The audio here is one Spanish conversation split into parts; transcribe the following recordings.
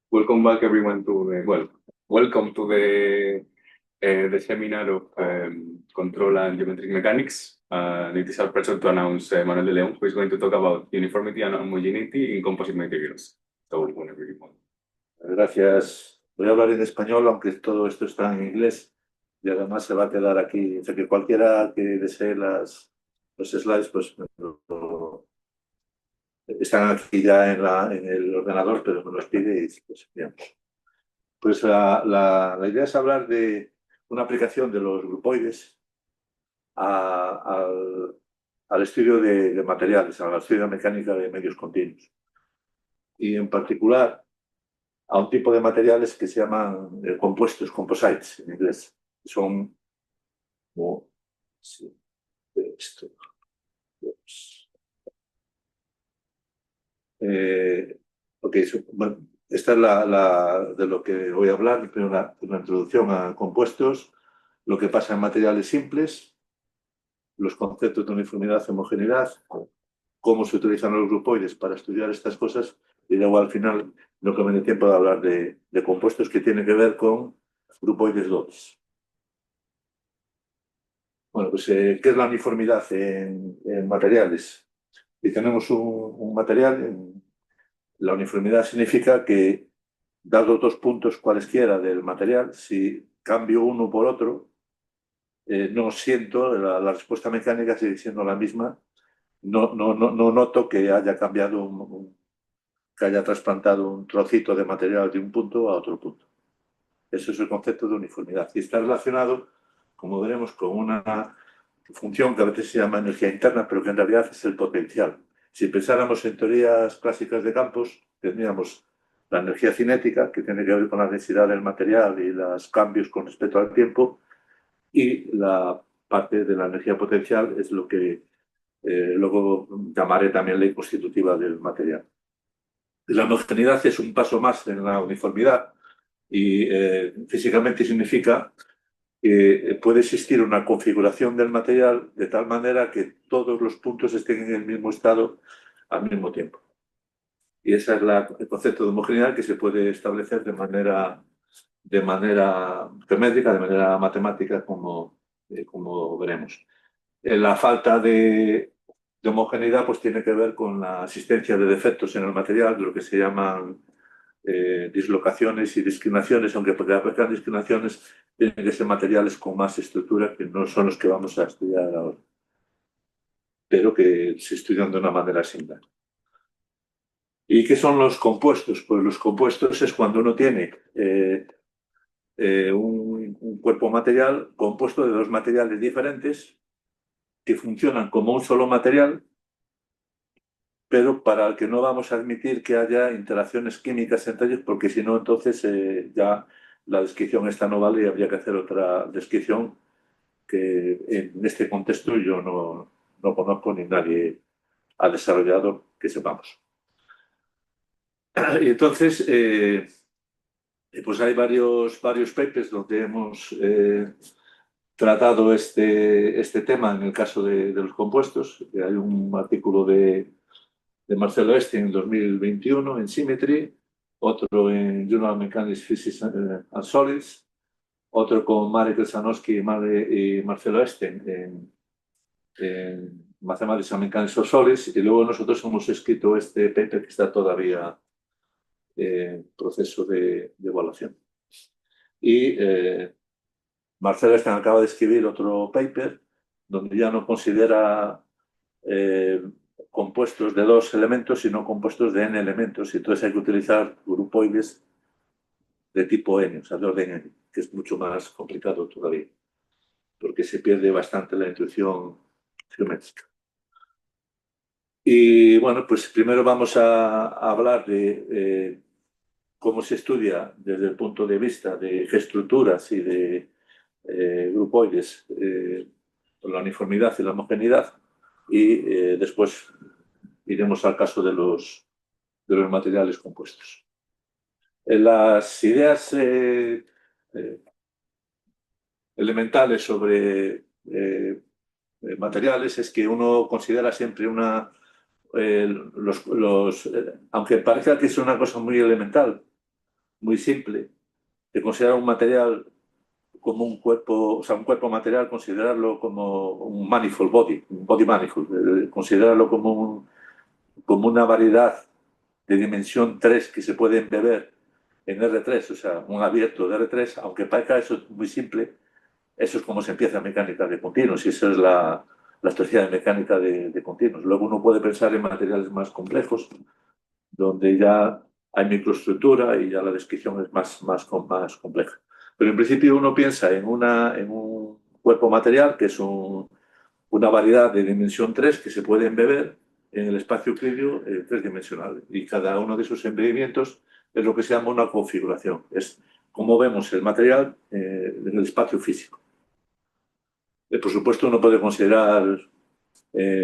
Welcome back everyone to welcome to the seminar of Control and Geometric Mechanics. It is our pleasure to announce Manuel de León, who is going to talk about uniformity and homogeneity in composite materials. So, whenever you want. Gracias. Voy a hablar en español, aunque todo esto está en inglés y además se va a quedar aquí. O sea que cualquiera que desee los slides, pues están aquí ya en el ordenador, pero me los pide y pues, bien. Pues la idea es hablar de una aplicación de los grupoides al estudio de materiales, al estudio de mecánica de medios continuos. Y en particular a un tipo de materiales que se llaman compuestos, composites en inglés. Son como sí, esto. Okay, bueno, esta es de lo que voy a hablar, primero una introducción a compuestos, lo que pasa en materiales simples, los conceptos de uniformidad y homogeneidad, cómo se utilizan los grupoides para estudiar estas cosas, y luego al final no que me dé tiempo de hablar de compuestos que tienen que ver con grupoides dobles. Bueno, pues ¿qué es la uniformidad en materiales? Si tenemos un material, la uniformidad significa que, dados dos puntos cualesquiera del material, si cambio uno por otro, no siento, la respuesta mecánica sigue siendo la misma, no noto que haya cambiado, que haya trasplantado un trocito de material de un punto a otro punto. Eso es el concepto de uniformidad. Y está relacionado, como veremos, con una función que a veces se llama energía interna, pero que en realidad es el potencial. Si pensáramos en teorías clásicas de campos, tendríamos la energía cinética, que tiene que ver con la densidad del material y los cambios con respecto al tiempo, y la parte de la energía potencial es lo que luego llamaré también ley constitutiva del material. La homogeneidad es un paso más en la uniformidad y físicamente significa que puede existir una configuración del material de tal manera que todos los puntos estén en el mismo estado al mismo tiempo. Y ese es el concepto de homogeneidad que se puede establecer de manera geométrica, de manera matemática, como veremos. La falta de homogeneidad pues, tiene que ver con la existencia de defectos en el material, lo que se llaman dislocaciones y discriminaciones, aunque para que aparezcan discriminaciones tienen que ser materiales con más estructura que no son los que vamos a estudiar ahora, pero que se estudian de una manera similar. ¿Y qué son los compuestos? Pues los compuestos es cuando uno tiene un cuerpo material compuesto de dos materiales diferentes que funcionan como un solo material, pero para el que no vamos a admitir que haya interacciones químicas entre ellos, porque si no, entonces ya la descripción esta no vale y habría que hacer otra descripción que en este contexto yo no conozco ni nadie ha desarrollado que sepamos. Y entonces, pues hay varios papers donde hemos tratado este tema en el caso de los compuestos. Hay un artículo de Marcelo Este en 2021 en Symmetry, otro en Journal of Mechanics, Physics and Solids, otro con Marek Elsanowski y Marcelo Este en Mathematics and Mechanics of Solids, y luego nosotros hemos escrito este paper que está todavía en proceso de evaluación. Y Marcelo Este acaba de escribir otro paper donde ya no considera compuestos de dos elementos, sino compuestos de n elementos. Y entonces hay que utilizar grupoides de tipo n, o sea, de orden n, que es mucho más complicado todavía, porque se pierde bastante la intuición geométrica. Y bueno, pues primero vamos a hablar de cómo se estudia desde el punto de vista de estructuras y de grupoides la uniformidad y la homogeneidad, y después iremos al caso de los materiales compuestos. Las ideas elementales sobre materiales es que uno considera siempre aunque parezca que es una cosa muy elemental, muy simple, de considerar un material como un cuerpo, o sea, un cuerpo material, considerarlo como un manifold body, un body manifold, considerarlo como una variedad de dimensión 3 que se puede embeber en R3, o sea, un abierto de R3, aunque parezca eso muy simple, eso es como se empieza en mecánica de continuos y eso es la teoría de mecánica de continuos. Luego uno puede pensar en materiales más complejos, donde ya hay microestructura y ya la descripción es más compleja. Pero en principio uno piensa en un cuerpo material que es una variedad de dimensión 3 que se puede embeber en el espacio euclidio tridimensional. Y cada uno de esos embebimientos es lo que se llama una configuración. Es como vemos el material en el espacio físico. Por supuesto, uno puede considerar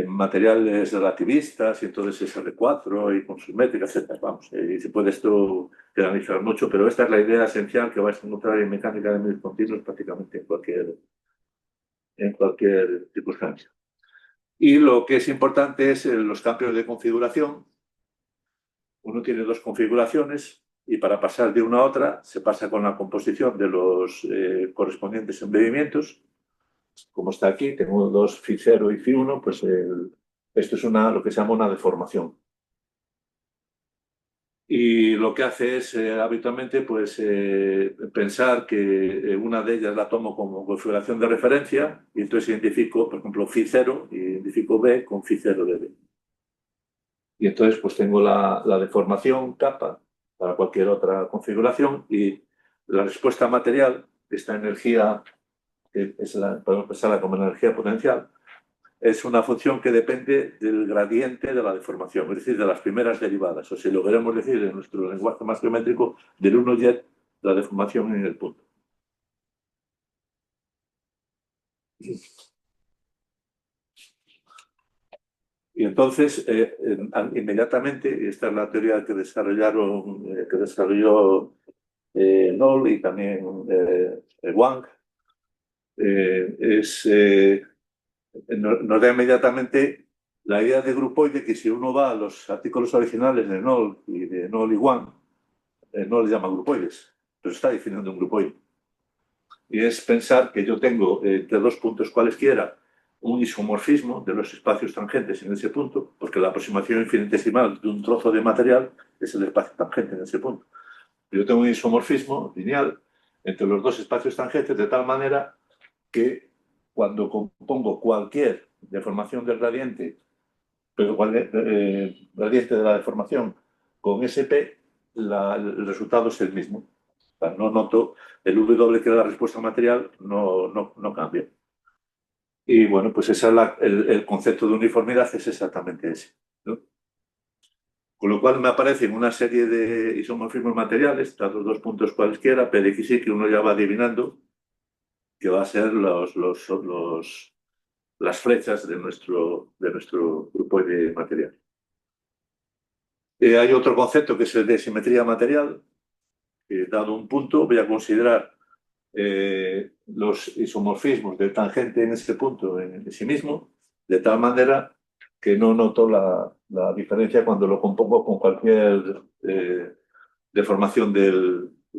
materiales relativistas y entonces es R4 y con sus métricas, etc. Vamos, y se puede esto generalizar mucho, pero esta es la idea esencial que vais a encontrar en mecánica de medios continuos prácticamente en cualquier circunstancia. Y lo que es importante es los cambios de configuración. Uno tiene dos configuraciones y para pasar de una a otra se pasa con la composición de los correspondientes embebimientos. Como está aquí, tengo dos Φ0 y Φ1, pues esto es lo que se llama una deformación. Y lo que hace es habitualmente pues, pensar que una de ellas la tomo como configuración de referencia y entonces identifico, por ejemplo, Φ0 y identifico B con Φ0 de B. Y entonces pues tengo la deformación kappa para cualquier otra configuración y la respuesta material, esta energía, que podemos pensarla como energía potencial, es una función que depende del gradiente de la deformación, es decir, de las primeras derivadas, o si lo queremos decir en nuestro lenguaje más geométrico, del 1 jet, la deformación en el punto. Y entonces, inmediatamente, esta es la teoría que desarrolló Knoll y también Wang, nos da inmediatamente la idea de grupoide que si uno va a los artículos originales de Knoll y Wang, no le llama grupoides, pero está definiendo un grupoide. Y es pensar que yo tengo entre dos puntos cualesquiera un isomorfismo de los espacios tangentes en ese punto, porque la aproximación infinitesimal de un trozo de material es el espacio tangente en ese punto. Yo tengo un isomorfismo lineal entre los dos espacios tangentes de tal manera que cuando compongo cualquier deformación del gradiente, pero gradiente de la deformación con SP, el resultado es el mismo. O sea, no noto el W que da la respuesta material, no cambia. Y bueno, pues ese es el concepto de uniformidad es exactamente ese, ¿no? Con lo cual me aparecen una serie de isomorfismos materiales, dados dos puntos cualesquiera, P de X y que uno ya va adivinando que va a ser las flechas de nuestro grupo de material. Hay otro concepto que es el de simetría material, que dado un punto voy a considerar los isomorfismos del tangente en ese punto en sí mismo, de tal manera que no noto la diferencia cuando lo compongo con cualquier deformación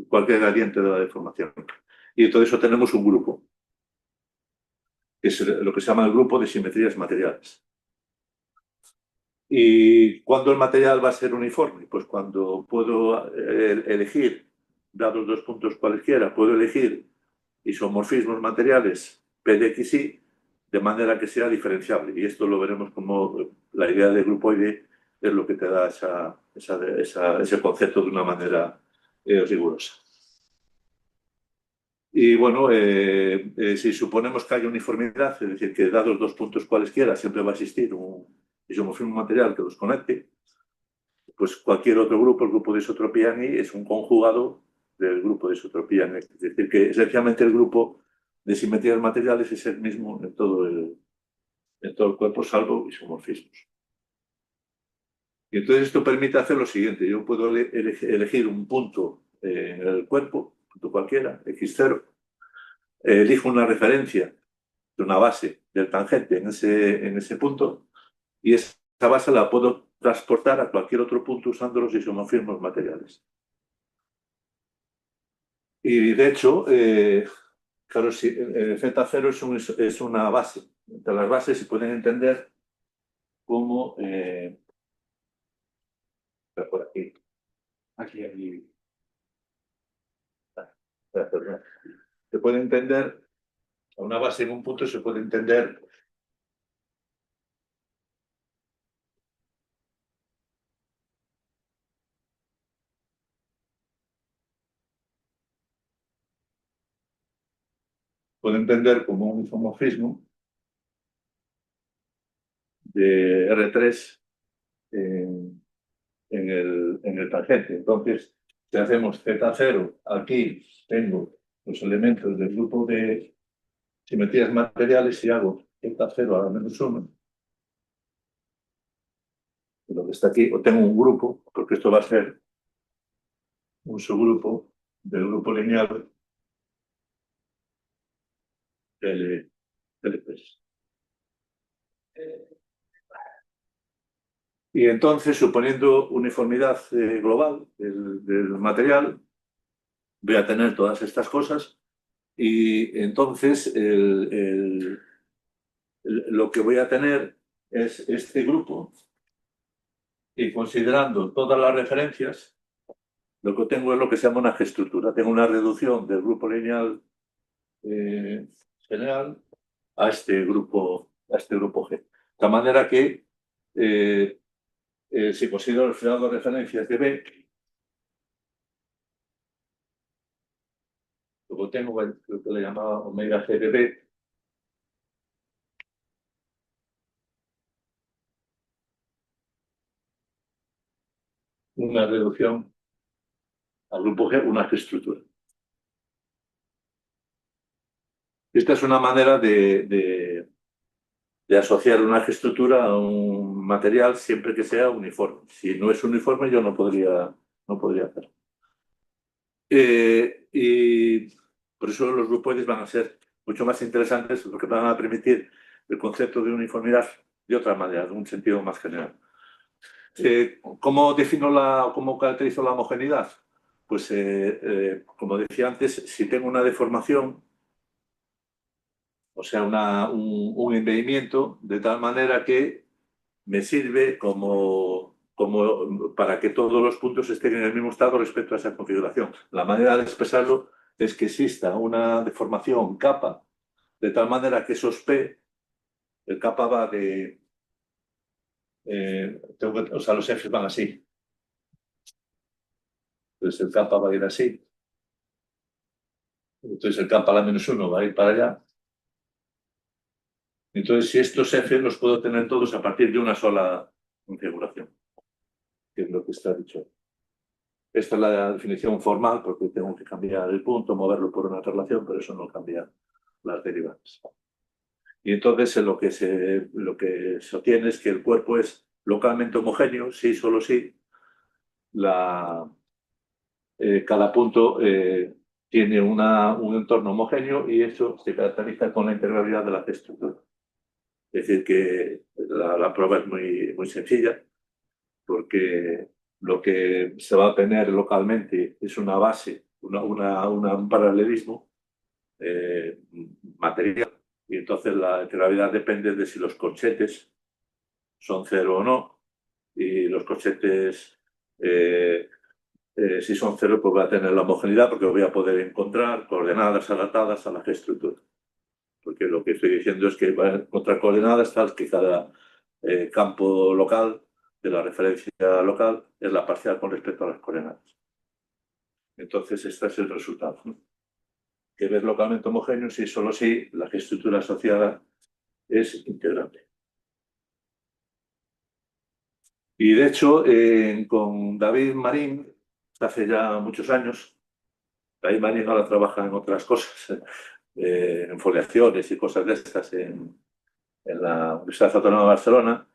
cualquier gradiente de la deformación. Y todo eso tenemos un grupo, que es lo que se llama el grupo de simetrías materiales. ¿Y cuándo el material va a ser uniforme? Pues cuando puedo elegir, dados dos puntos cualesquiera, puedo elegir isomorfismos materiales P de X y de manera que sea diferenciable. Y esto lo veremos como la idea de grupoide es lo que te da ese concepto de una manera rigurosa. Y bueno, si suponemos que hay uniformidad, es decir, que dados dos puntos cualesquiera siempre va a existir un isomorfismo material que los conecte, pues cualquier otro grupo, el grupo de isotropía Ni, es un conjugado del grupo de isotropía Ni. Es decir, que esencialmente el grupo de simetrías materiales es el mismo en todo el cuerpo, salvo isomorfismos. Y entonces esto permite hacer lo siguiente. Yo puedo elegir un punto en el cuerpo, punto cualquiera, X0, elijo una referencia de una base del tangente en ese punto y esa base la puedo transportar a cualquier otro punto usando los isomorfismos materiales. Y de hecho, claro, si, Z0 es una base. Entre las bases se pueden entender como, por aquí, Aquí. perdón. Se puede entender, a una base en un punto se puede entender, como un isomorfismo de R3 en el tangente. Entonces, si hacemos Z0, aquí tengo los elementos del grupo de simetrías materiales y hago Z0 a la -1, lo que está aquí, o tengo un grupo, porque esto va a ser un subgrupo del grupo lineal del L3. Y entonces, suponiendo uniformidad global del material, voy a tener todas estas cosas y entonces lo que voy a tener es este grupo y considerando todas las referencias, lo que tengo es lo que se llama una G-estructura. Tengo una reducción del grupo lineal general a este grupo G. De tal manera que si considero el fregado de referencias de B, luego tengo lo que le llamaba omega G de B, una reducción al grupo G, una G-estructura. Esta es una manera de asociar una G-estructura a un material siempre que sea uniforme. Si no es uniforme, yo no podría hacerlo. Y por eso los grupoides van a ser mucho más interesantes, porque van a permitir el concepto de uniformidad de otra manera, de un sentido más general. ¿Cómo cómo caracterizo la homogeneidad? Pues, como decía antes, si tengo una deformación, o sea, un embellimiento, de tal manera que me sirve como para que todos los puntos estén en el mismo estado respecto a esa configuración. La manera de expresarlo es que exista una deformación kappa, de tal manera que esos P, el kappa va de... o sea, los F van así. Entonces el kappa va a ir así. Entonces el kappa a la -1 va a ir para allá. Entonces, si estos F los puedo tener todos a partir de una sola configuración, que es lo que está dicho. Esta es la definición formal, porque tengo que cambiar el punto, moverlo por una relación, pero eso no cambia las derivadas. Y entonces lo que se obtiene es que el cuerpo es localmente homogéneo, sí, solo sí. Cada punto tiene un entorno homogéneo y eso se caracteriza con la integralidad de la estructura. Es decir, que la prueba es muy sencilla, porque lo que se va a obtener localmente es una base, un paralelismo material, y entonces la integralidad depende de si los corchetes son cero o no, y los corchetes, si son cero, pues va a tener la homogeneidad porque voy a poder encontrar coordenadas adaptadas a la G-estructura. Porque lo que estoy diciendo es que va a encontrar coordenadas tal que cada campo local de la referencia local es la parcial con respecto a las coordenadas. Entonces, este es el resultado, ¿no? Que ves localmente homogéneo si solo si la G-estructura asociada es integrable. Y de hecho, con David Marín, hace ya muchos años, David Marín ahora trabaja en otras cosas, en foliaciones y cosas de estas en la Universidad Autónoma de Barcelona,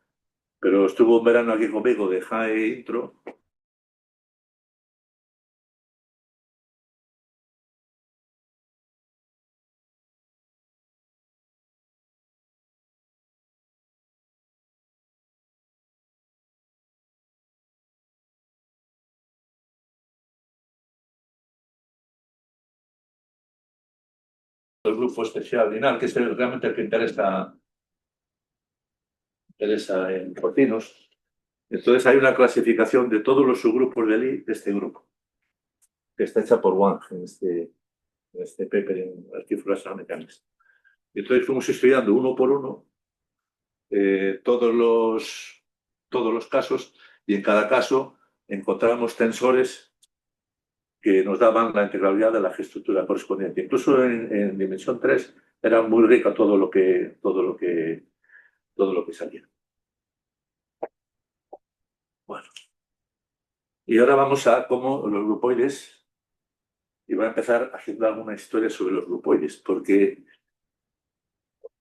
pero estuvo un verano aquí conmigo de High Intro el grupo especial lineal, que es realmente el que interesa en Rocinos. Entonces hay una clasificación de todos los subgrupos de Lie de este grupo, que está hecha por Wang en este paper en Artificial Mechanics. Entonces fuimos estudiando uno por uno todos los casos, y en cada caso encontramos tensores que nos daban la integralidad de la G-estructura correspondiente. Incluso en dimensión 3 era muy rica todo lo que salía. Bueno, y ahora vamos a cómo los grupoides, y voy a empezar haciendo alguna historia sobre los grupoides, porque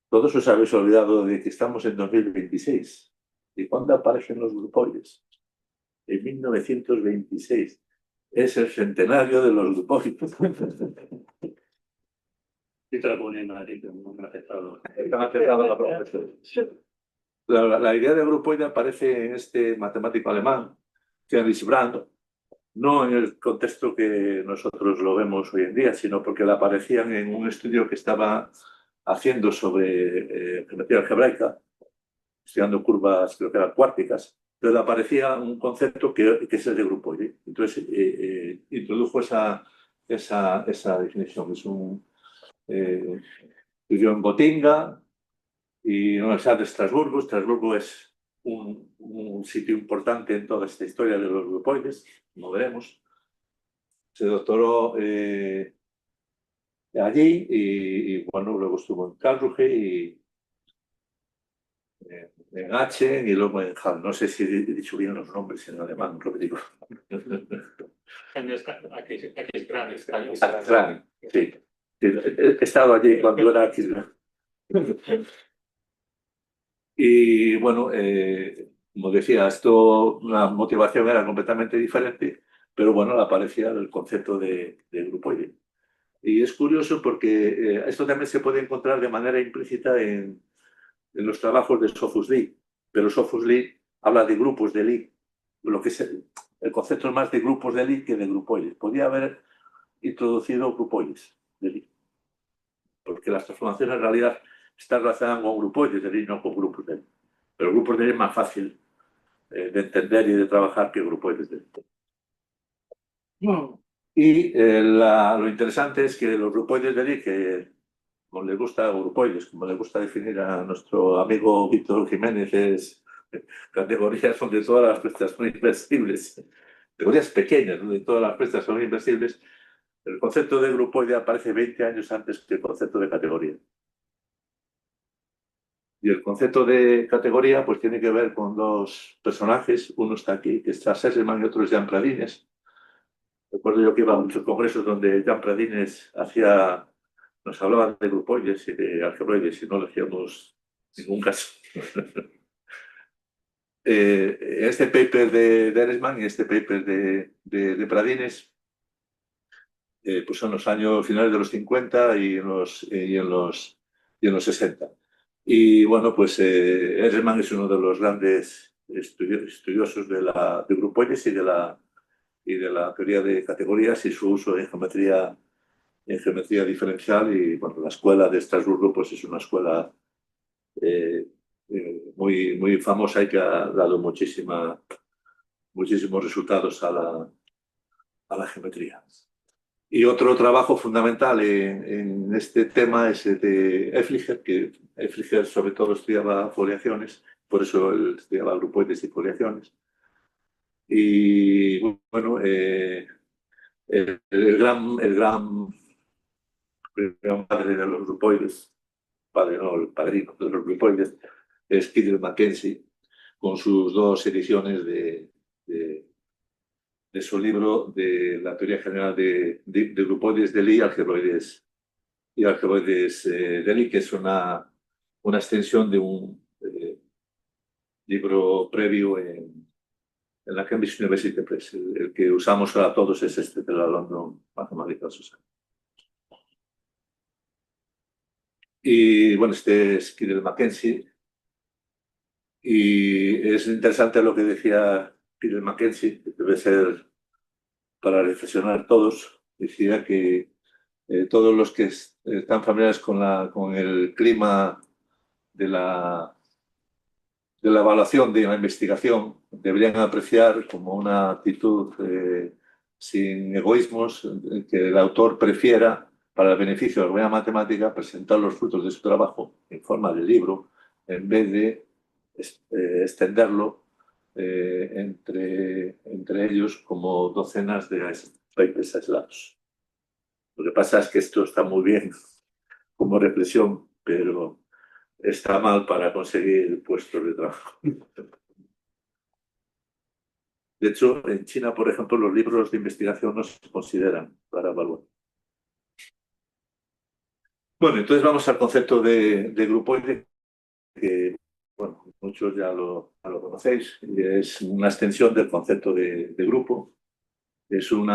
todos os habéis olvidado de que estamos en 2026. ¿Y cuándo aparecen los grupoides? En 1926. Es el centenario de los grupoides. La idea de grupoide aparece en este matemático alemán, Heinrich Brand, no en el contexto que nosotros lo vemos hoy en día, sino porque la aparecían en un estudio que estaba haciendo sobre geometría algebraica, estudiando curvas, creo que eran cuárticas. Entonces aparecía un concepto que es el de grupoide. Entonces introdujo esa definición. Es un estudio en Gotinga y en la Universidad de Estrasburgo. Estrasburgo es un sitio importante en toda esta historia de los grupoides, como veremos. Se doctoró allí y, bueno, luego estuvo en Karlsruhe y en Aachen y luego en Halle. No sé si he dicho bien los nombres en alemán, lo que digo. Sí. He estado allí cuando era aquí. Y bueno, como decía, la motivación era completamente diferente, pero bueno, aparecía el concepto de grupoide. Y es curioso porque esto también se puede encontrar de manera implícita en los trabajos de Sophus Lie, pero Sophus Lie habla de grupos de Lie, lo que es el concepto es más de grupos de Lie que de grupoides. Podía haber introducido grupoides de Lie, porque las transformaciones en realidad están relacionadas con grupoides de Lie, no con grupos de Lie. Pero grupos de Lie es más fácil de entender y de trabajar que grupoides de Lie. Y lo interesante es que los grupoides de Lie, que como le gusta, grupoides, como le gusta definir a nuestro amigo Víctor Jiménez, es categorías donde todas las prestas son inversibles, categorías pequeñas donde todas las prestas son inversibles. El concepto de grupoide aparece 20 años antes que el concepto de categoría. Y el concepto de categoría pues tiene que ver con dos personajes. Uno está aquí, que es Charles Esselman, y otro es Jean Pradines. Recuerdo yo que iba a muchos congresos donde Jean Pradines nos hablaba de grupoides y de algebroides y no le hacíamos ningún caso. Este paper de Eresman y este paper de Pradines pues son los años finales de los 50 y en los 60. Y bueno, pues Eresman es uno de los grandes estudiosos de grupoides y de la teoría de categorías y su uso en geometría diferencial. Y bueno, la escuela de Estrasburgo pues es una escuela muy, muy famosa y que ha dado muchísimos resultados a la geometría. Y otro trabajo fundamental en este tema es el de Effliger, que Effliger sobre todo estudiaba foliaciones, por eso él estudiaba grupoides y foliaciones. Y bueno, el gran padre de los grupoides, el padrino de los grupoides, es Kidder Mackenzie, con sus dos ediciones de su libro de la teoría general de grupoides de Lie y algebroides de Lie, que es una extensión de un libro previo en la Cambridge University Press. El que usamos ahora todos es este de la London Mathematical Society. Y bueno, este es Kidder Mackenzie. Y es interesante lo que decía Kidder Mackenzie, que debe ser para reflexionar todos. Decía que Todos los que están familiares con el clima de la evaluación de la investigación deberían apreciar como una actitud sin egoísmos, que el autor prefiera, para el beneficio de la buena matemática, presentar los frutos de su trabajo en forma de libro, en vez de extenderlo entre ellos como docenas de papers aislados. Lo que pasa es que esto está muy bien como reflexión, pero está mal para conseguir puestos de trabajo. De hecho, en China, por ejemplo, los libros de investigación no se consideran para evaluar. Bueno, entonces vamos al concepto de grupoide, que bueno, muchos ya lo conocéis, y es una extensión del concepto de grupo. Es un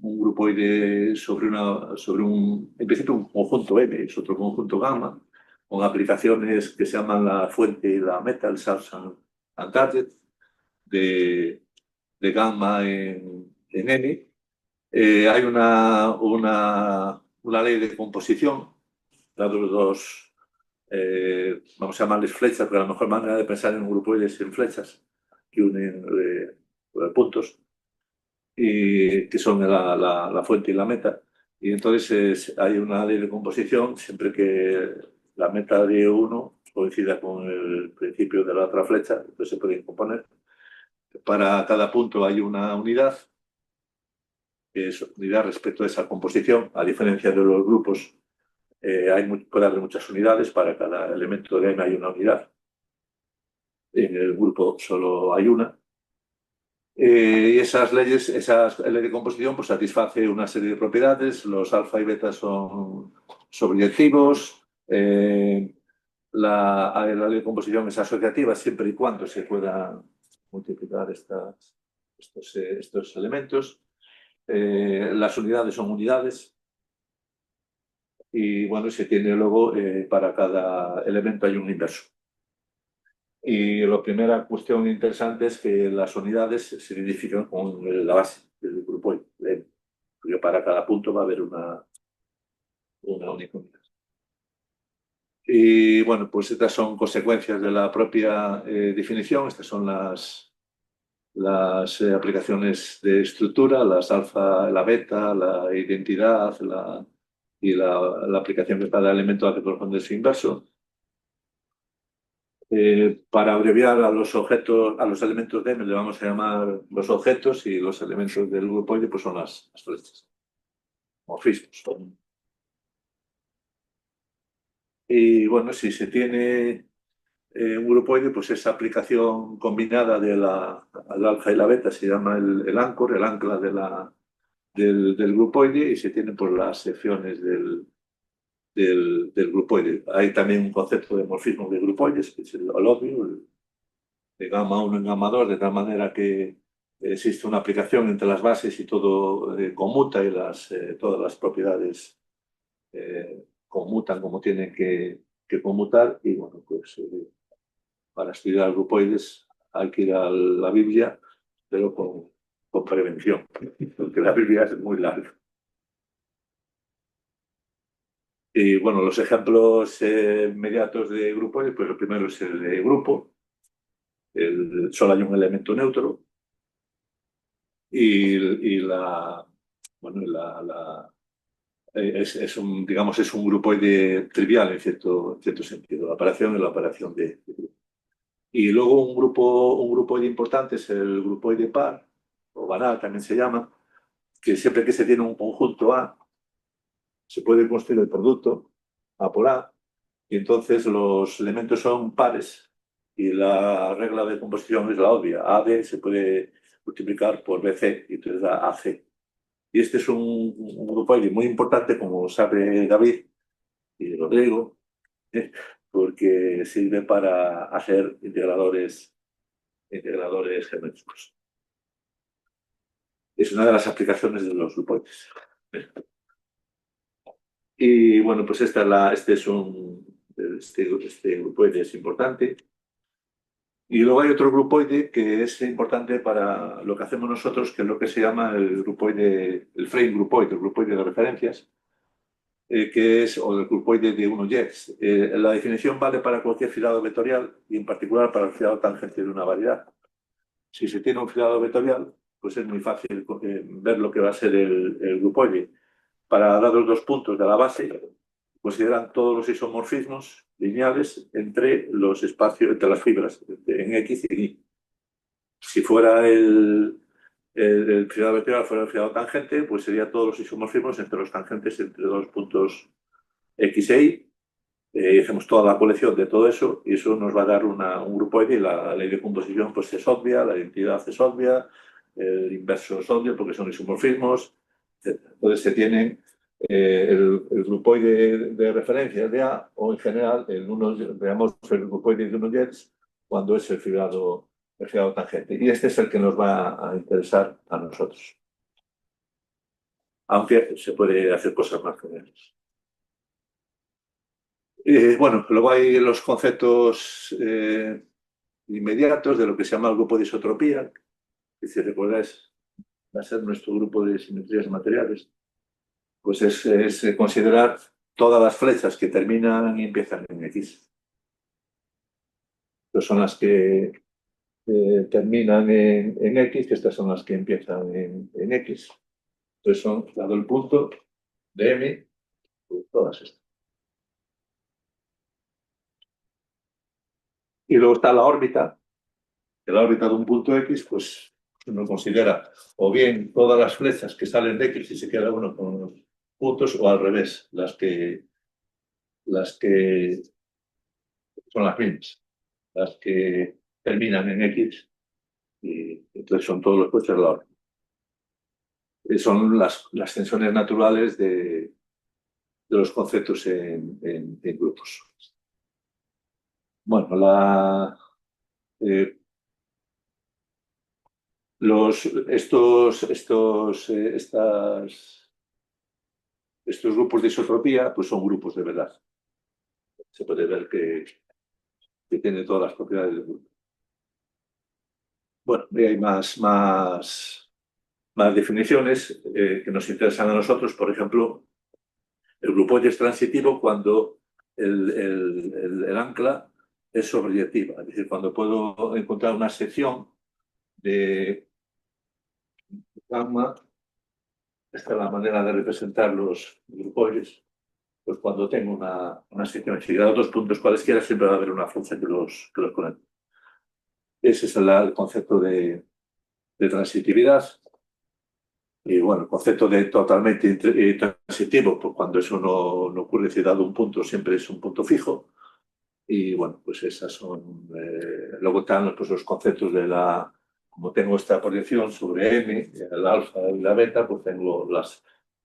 grupoide en principio un conjunto M, es otro conjunto gamma, con aplicaciones que se llaman la fuente y la meta, el source and target, de gamma en N. Hay una ley de composición, dados dos, vamos a llamarles flechas, pero la mejor manera de pensar en un grupoide es en flechas que unen puntos, y que son la fuente y la meta. Y entonces hay una ley de composición siempre que la meta de uno coincida con el principio de la otra flecha, entonces se pueden componer. Para cada punto hay una unidad, que es unidad respecto a esa composición, a diferencia de los grupos. Puede haber muchas unidades, para cada elemento de M hay una unidad. En el grupo solo hay una. Y esas leyes de composición, pues satisface una serie de propiedades. Los alfa y beta son sobreyectivos. La ley de composición es asociativa siempre y cuando se puedan multiplicar estos elementos. Las unidades son unidades. Y bueno, se tiene luego, para cada elemento hay un inverso. Y la primera cuestión interesante es que las unidades se identifican con la base del grupo. Porque para cada punto va a haber una única unidad. Y bueno, pues estas son consecuencias de la propia definición. Estas son las aplicaciones de estructura, las alfa, la beta, la identidad y la aplicación de cada elemento hace corresponde su inverso. Para abreviar a los objetos, a los elementos de M le vamos a llamar los objetos, y los elementos del grupoide pues son las flechas, morfismos. Y bueno, si se tiene un grupoide, pues esa aplicación combinada del alfa y la beta se llama el anchor, el ancla del grupoide, y se tienen por las secciones del grupoide. Hay también un concepto de morfismo de grupoides, que es el obvio, de gamma 1 en gamma 2, de tal manera que existe una aplicación entre las bases y todo conmuta, y todas las propiedades conmutan como tienen que conmutar. Y bueno, pues para estudiar grupoides hay que ir a la Biblia, pero con prevención, porque la Biblia es muy larga. Y bueno, los ejemplos inmediatos de grupoides, pues lo primero es el de grupo. Solo hay un elemento neutro, y bueno, digamos, es un grupoide trivial en cierto sentido. La operación es la operación de grupo. Y luego un grupoide importante es el grupoide par, o banal también se llama, que siempre que se tiene un conjunto A, se puede construir el producto A por A, y entonces los elementos son pares, y la regla de composición es la obvia. AB se puede multiplicar por BC, y entonces da AC. Y este es un grupoide muy importante, como sabe David y Rodrigo, porque sirve para hacer integradores geométricos. Es una de las aplicaciones de los grupoides. Y bueno, pues este grupoide es importante. Y luego hay otro grupoide que es importante para lo que hacemos nosotros, que es lo que se llama el grupoide, el frame grupoide, el grupoide de referencias, que es, o el grupoide de 1-jets. La definición vale para cualquier filado vectorial y en particular para el filado tangente de una variedad. Si se tiene un filado vectorial, pues es muy fácil ver lo que va a ser el grupoide. Para dar los 2 puntos de la base, consideran todos los isomorfismos lineales entre los espacios, entre las fibras, en X y en Y. Si fuera el filado vectorial fuera el filado tangente, pues sería todos los isomorfismos entre los tangentes entre 2 puntos X e Y. Hacemos toda la colección de todo eso y eso nos va a dar un grupoide y la ley de composición pues es obvia, la identidad es obvia, el inverso es obvio porque son isomorfismos. Entonces se tienen el grupoide de referencia de A o en general veamos el grupoide de 1-jets cuando es el filado tangente. Y este es el que nos va a interesar a nosotros. Aunque se puede hacer cosas más generales. Bueno, luego hay los conceptos inmediatos de lo que se llama el grupo de isotropía, que si recordáis va a ser nuestro grupo de simetrías materiales, pues es considerar todas las flechas que terminan y empiezan en X. Estas son las que terminan en X, que estas son las que empiezan en X. Entonces son, dado el punto de M, pues todas estas. Y luego está la órbita, que la órbita de un punto X, pues uno considera o bien todas las flechas que salen de X y se queda uno con los puntos, o al revés, las que son las mismas, las que terminan en X, y entonces son todos los puestos de la órbita. Son las tensiones naturales de los conceptos en grupos. Bueno, estos grupos de isotropía pues son grupos de verdad. Se puede ver que tiene todas las propiedades del grupo. Bueno, y hay más definiciones que nos interesan a nosotros. Por ejemplo, el grupoide es transitivo cuando el ancla es sobreyectiva. Es decir, cuando puedo encontrar una sección de gamma, esta es la manera de representar los grupoides, pues cuando tengo una sección, si da 2 puntos cualesquiera, siempre va a haber una fuerza que los conecte. Ese es el concepto de transitividad. Y bueno, el concepto de totalmente transitivo, pues cuando eso no ocurre, si dado un punto, siempre es un punto fijo. Y bueno, pues esas son. Luego están pues, los conceptos de como tengo esta proyección sobre M, el alfa y la beta, pues tengo las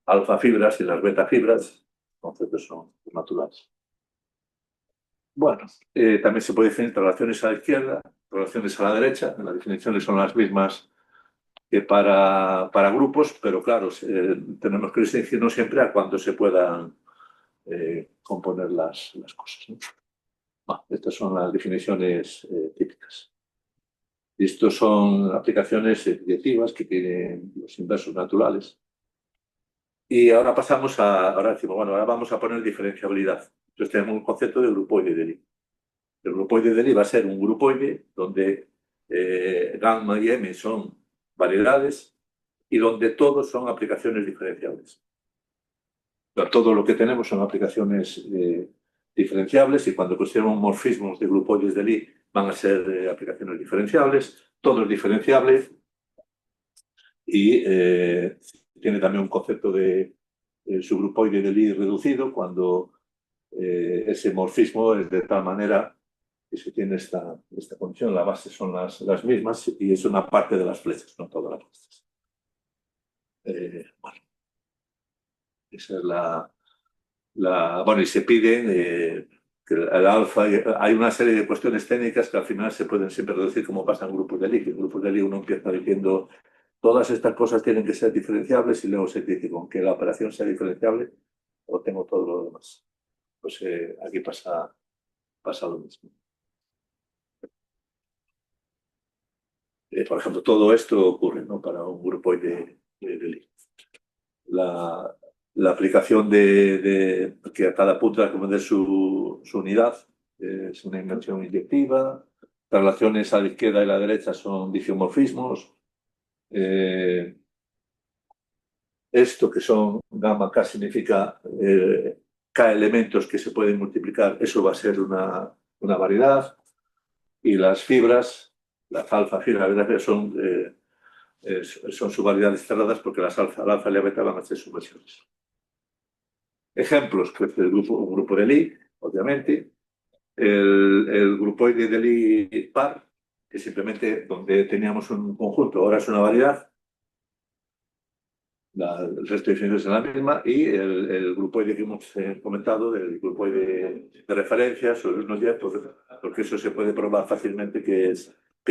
alfa fibras y las beta fibras. Los conceptos son naturales. Bueno, también se puede definir relaciones a la izquierda, relaciones a la derecha. Las definiciones son las mismas que para grupos, pero claro, tenemos que restringirnos siempre a cuando se puedan componer las cosas, ¿no? Bueno, estas son las definiciones típicas. Y estos son aplicaciones directivas que tienen los inversos naturales. Y ahora ahora decimos, bueno, ahora vamos a poner diferenciabilidad. Entonces tenemos un concepto de grupoide de Lie. El grupoide de Lie va a ser un grupoide donde gamma y m son variedades y donde todos son aplicaciones diferenciables. Todo lo que tenemos son aplicaciones diferenciables y cuando consideramos morfismos de grupoides de Lie van a ser aplicaciones diferenciables, todo es diferenciable y tiene también un concepto de subgrupoide de Lie reducido cuando ese morfismo es de tal manera que se tiene esta condición, la base son las mismas y es una parte de las flechas, no todas las flechas. Bueno, esa es bueno, y se pide que el alfa, hay una serie de cuestiones técnicas que al final se pueden siempre reducir como pasa en grupos de Lie. En grupos de Lie uno empieza diciendo todas estas cosas tienen que ser diferenciables y luego se dice con que la operación sea diferenciable o tengo todo lo demás. Pues aquí pasa lo mismo. Por ejemplo, todo esto ocurre, ¿no?, para un grupoide de Lie. La aplicación de que a cada punto corresponde su unidad es una inversión inyectiva. Las relaciones a la izquierda y la derecha son diciomorfismos. Esto que son gamma K significa K elementos que se pueden multiplicar, eso va a ser una variedad. Y las fibras, las alfa fibras, son subvariedades cerradas porque las alfa y la beta van a ser subversiones. Ejemplos, crece un grupo de Lie, obviamente. El grupoide de Lie par, que simplemente donde teníamos un conjunto, ahora es una variedad. El resto de definiciones es la misma, y el grupoide que hemos comentado, el grupoide de referencia sobre unos días, porque eso se puede probar fácilmente que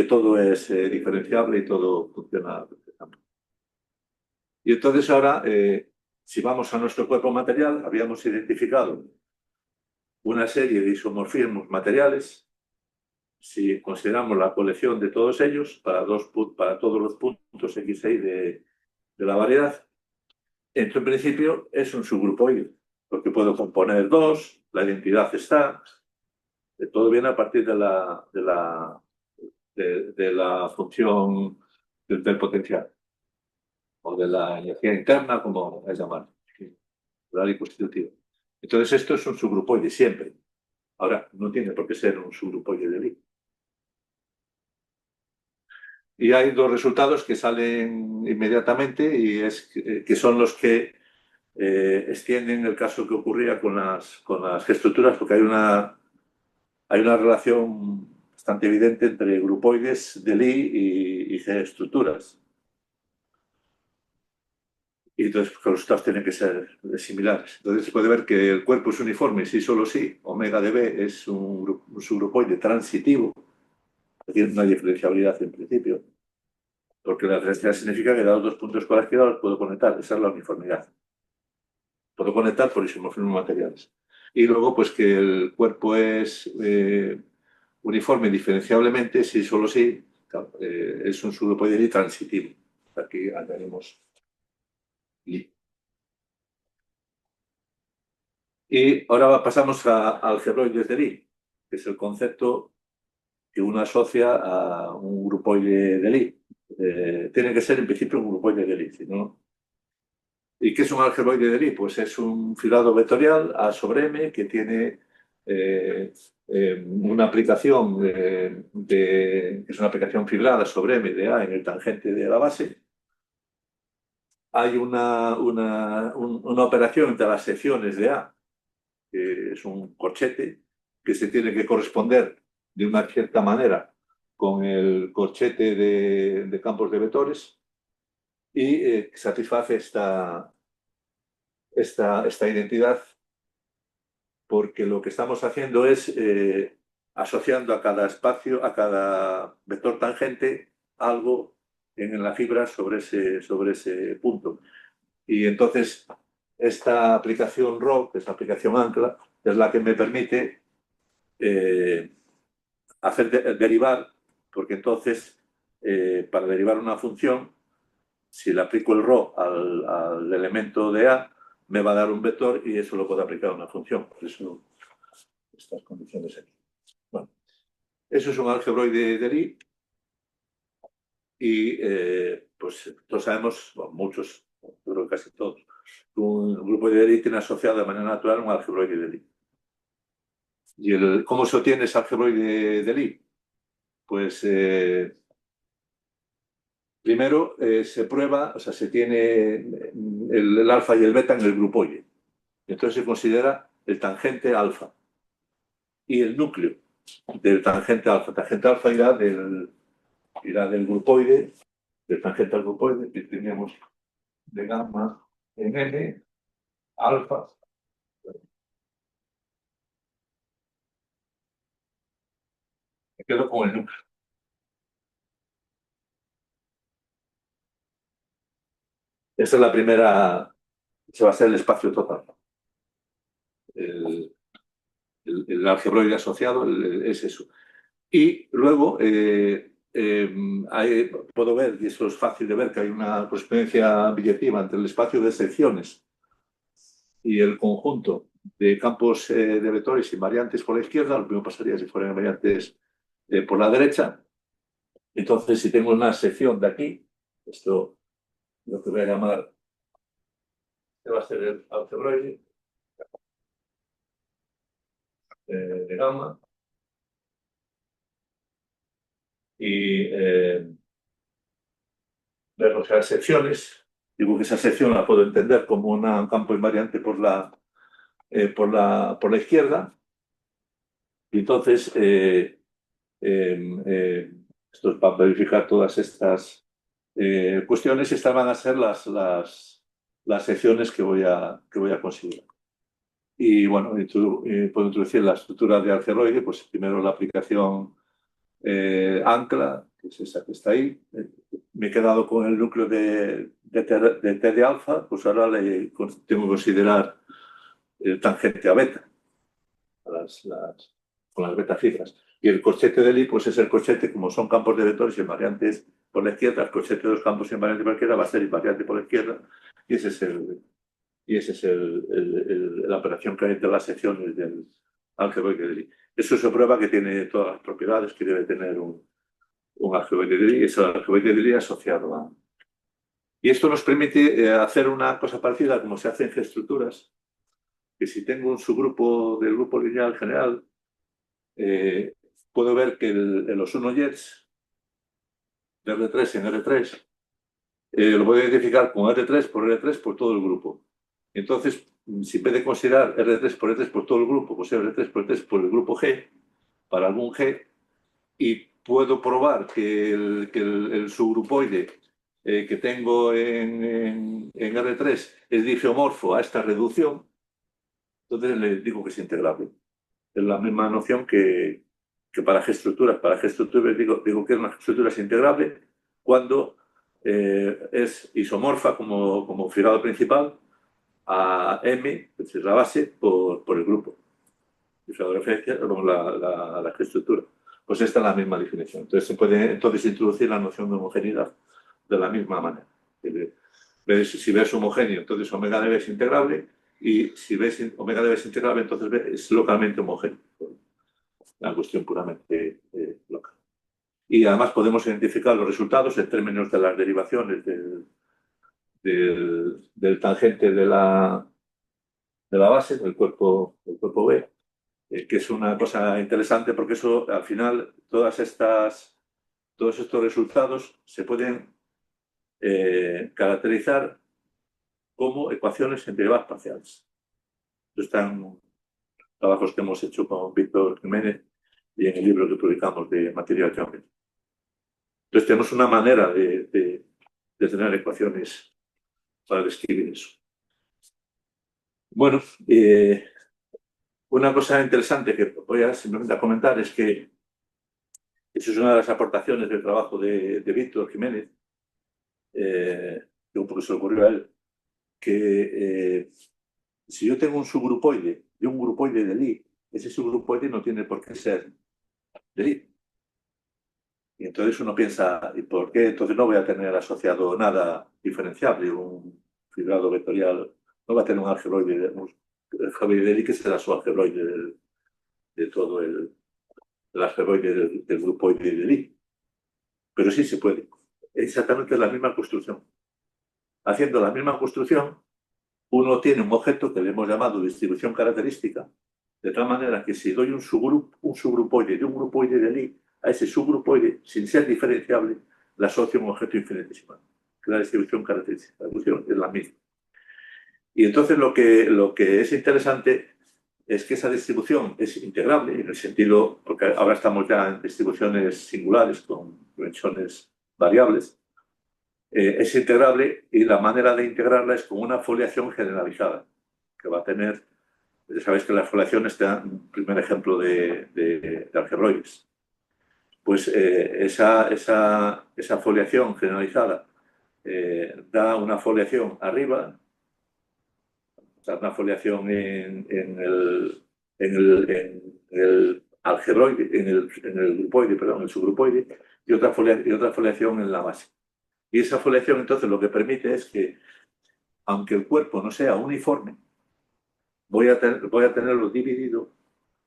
todo es diferenciable y todo funciona perfectamente. Y entonces ahora, si vamos a nuestro cuerpo material, habíamos identificado una serie de isomorfismos materiales. Si consideramos la colección de todos ellos para todos los puntos X y de la variedad, en principio es un subgrupoide, porque puedo componer dos, la identidad está, todo viene a partir de la función del potencial, o de la energía interna, como es llamar, plural y constitutiva. Entonces esto es un subgrupoide siempre. Ahora, no tiene por qué ser un subgrupoide de Lie. Y hay dos resultados que salen inmediatamente y que son los que extienden el caso que ocurría con las G-estructuras, porque hay una relación bastante evidente entre grupoides de Lie y G-estructuras. Y entonces los resultados tienen que ser similares. Entonces se puede ver que el cuerpo es uniforme, sí, solo sí. Omega de B es un subgrupoide transitivo, es decir, no hay diferenciabilidad en principio, porque la diferencialidad significa que dados dos puntos con la izquierda los puedo conectar. Esa es la uniformidad. Puedo conectar por isomorfismos materiales. Y luego, pues que el cuerpo es uniforme diferenciablemente, sí, solo sí, claro, es un subgrupoide Lie transitivo. Aquí añadimos Lie. Y ahora pasamos a algebroides de Lie, que es el concepto que uno asocia a un grupoide de Lie. Tiene que ser en principio un grupoide de Lie, ¿no? ¿Y qué es un algebroide de Lie? Pues es un filado vectorial A sobre M que tiene una aplicación que es una aplicación fibrada sobre M de A en el tangente de la base. Hay una operación entre las secciones de A, que es un corchete, que se tiene que corresponder de una cierta manera con el corchete de campos de vectores y satisface esta identidad, porque lo que estamos haciendo es asociando a cada espacio, a cada vector tangente, algo en la fibra sobre ese punto. Y entonces esta aplicación RO, que es la aplicación ancla, es la que me permite hacer derivar, porque entonces para derivar una función, si le aplico el ρ al elemento de A, me va a dar un vector y eso lo puedo aplicar a una función. Por eso estas condiciones aquí. Bueno, eso es un algebroide de Lie y pues todos sabemos, bueno, muchos, yo creo que casi todos, un grupo de Lie tiene asociado de manera natural un algebroide de Lie. ¿Y cómo se obtiene ese algebroide de Lie? Pues primero se prueba, o sea, se tiene el alfa y el beta en el grupoide. Entonces se considera el tangente alfa y el núcleo del tangente alfa. Tangente alfa irá del grupoide, del tangente al grupoide, que teníamos de gamma en N, alfa. Me quedo con el núcleo. Esa es la primera, se va a ser el espacio total. El algebroide asociado es eso. Y luego puedo ver, y eso es fácil de ver, que hay una correspondencia billetiva entre el espacio de secciones y el conjunto de campos de vectores invariantes por la izquierda. Lo mismo pasaría si fueran invariantes por la derecha. Entonces, si tengo una sección de aquí, esto lo que voy a llamar, este va a ser el algebroide de gamma, y ver las secciones. Digo que esa sección la puedo entender como un campo invariante por la izquierda. Y entonces, esto es para verificar todas estas cuestiones. Estas van a ser las secciones que voy a conseguir. Y bueno, puedo introducir la estructura de algeroide. Pues primero la aplicación ancla, que es esa que está ahí. Me he quedado con el núcleo de T de alfa. Pues ahora tengo que considerar tangente a beta, con las beta fijas. Y el corchete de Lie, pues es el corchete, como son campos de vectores invariantes por la izquierda, el corchete de los campos invariantes por la izquierda va a ser invariante por la izquierda, y ese es la operación que hay entre las secciones del algeroide de Lie. Eso se prueba que tiene todas las propiedades que debe tener un algeroide de Lie, y es el algeroide de Lie asociado a... Y esto nos permite hacer una cosa parecida como se hace en G-estructuras, que si tengo un subgrupo del grupo lineal general, puedo ver que los 1 jets de R3 en R3 lo voy a identificar con R3 por todo el grupo. Entonces, si en vez de considerar R3 por todo el grupo, pues R3 por el grupo G, para algún G, y puedo probar que el subgrupoide que tengo en R3 es digeomorfo a esta reducción, entonces le digo que es integrable. Es la misma noción que para G-estructuras. Para G-estructuras digo que una estructura es integrable cuando es isomorfa como figado principal a M, que es la base, por el grupo. Fijado de referencia la G-estructura. Pues esta es la misma definición. Entonces se puede introducir la noción de homogeneidad de la misma manera. Si ves homogéneo, entonces omega dB es integrable, y si ves omega dB es integrable, entonces es localmente homogéneo. Una cuestión puramente local. Y además podemos identificar los resultados en términos de las derivaciones del tangente de la base, del cuerpo B, que es una cosa interesante porque eso, al final, todos estos resultados se pueden caracterizar como ecuaciones en derivadas parciales. Esto están trabajos que hemos hecho con Víctor Jiménez y en el libro que publicamos de Material Geometry. Entonces tenemos una manera de tener ecuaciones para describir eso. Bueno, una cosa interesante que voy a simplemente comentar es que eso es una de las aportaciones del trabajo de Víctor Jiménez, que un poco se le ocurrió a él, que si yo tengo un subgrupoide y un grupoide de Lie, ese subgrupoide no tiene por qué ser de Lie. Y entonces uno piensa, ¿y por qué? Entonces no voy a tener asociado nada diferenciable, un fibrado vectorial, no va a tener un algebroide de Lie que será su algebroide de todo el algebroide del grupoide de Lie. Pero sí se puede. Exactamente la misma construcción. Haciendo la misma construcción, uno tiene un objeto que le hemos llamado distribución característica, de tal manera que si doy un subgrupoide de un grupoide de Lie, a ese subgrupoide, sin ser diferenciable, le asocio un objeto infinitesimal. La distribución característica, la distribución es la misma. Y entonces lo que es interesante es que esa distribución es integrable, en el sentido, porque ahora estamos ya en distribuciones singulares con dimensiones variables, es integrable, y la manera de integrarla es con una foliación generalizada, que va a tener, ya sabéis que las foliaciones te dan un primer ejemplo de algebroides. Pues esa foliación generalizada da una foliación arriba, o sea, una foliación en el algebroide, en el grupoide, perdón, el subgrupoide, y otra foliación en la base. Y esa foliación entonces lo que permite es que, aunque el cuerpo no sea uniforme, voy a tenerlo dividido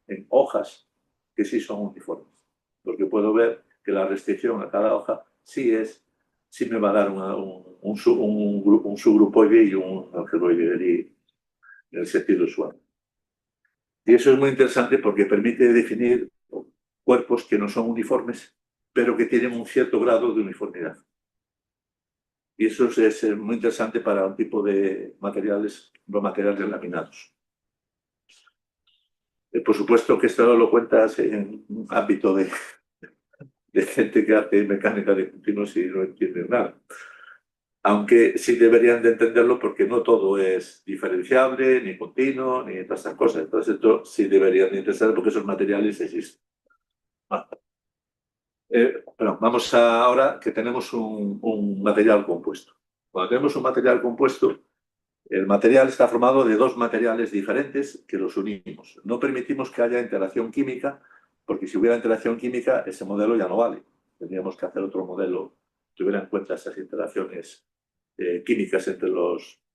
en hojas que sí son uniformes. Porque puedo ver que la restricción a cada hoja sí me va a dar un subgrupoide y un angeloide en el sentido usual. Y eso es muy interesante porque permite definir cuerpos que no son uniformes, pero que tienen un cierto grado de uniformidad. Y eso es muy interesante para un tipo de materiales, los materiales laminados. Por supuesto que esto lo cuentas en un ámbito de gente que hace mecánica de continuos y no entiende nada. Aunque sí deberían de entenderlo porque no todo es diferenciable, ni continuo, ni todas estas cosas. Entonces esto sí deberían de interesar porque esos materiales existen. Bueno, vamos ahora que tenemos un material compuesto. Cuando tenemos un material compuesto, el material está formado de dos materiales diferentes que los unimos. No permitimos que haya interacción química, porque si hubiera interacción química, ese modelo ya no vale. Tendríamos que hacer otro modelo que tuviera en cuenta esas interacciones químicas entre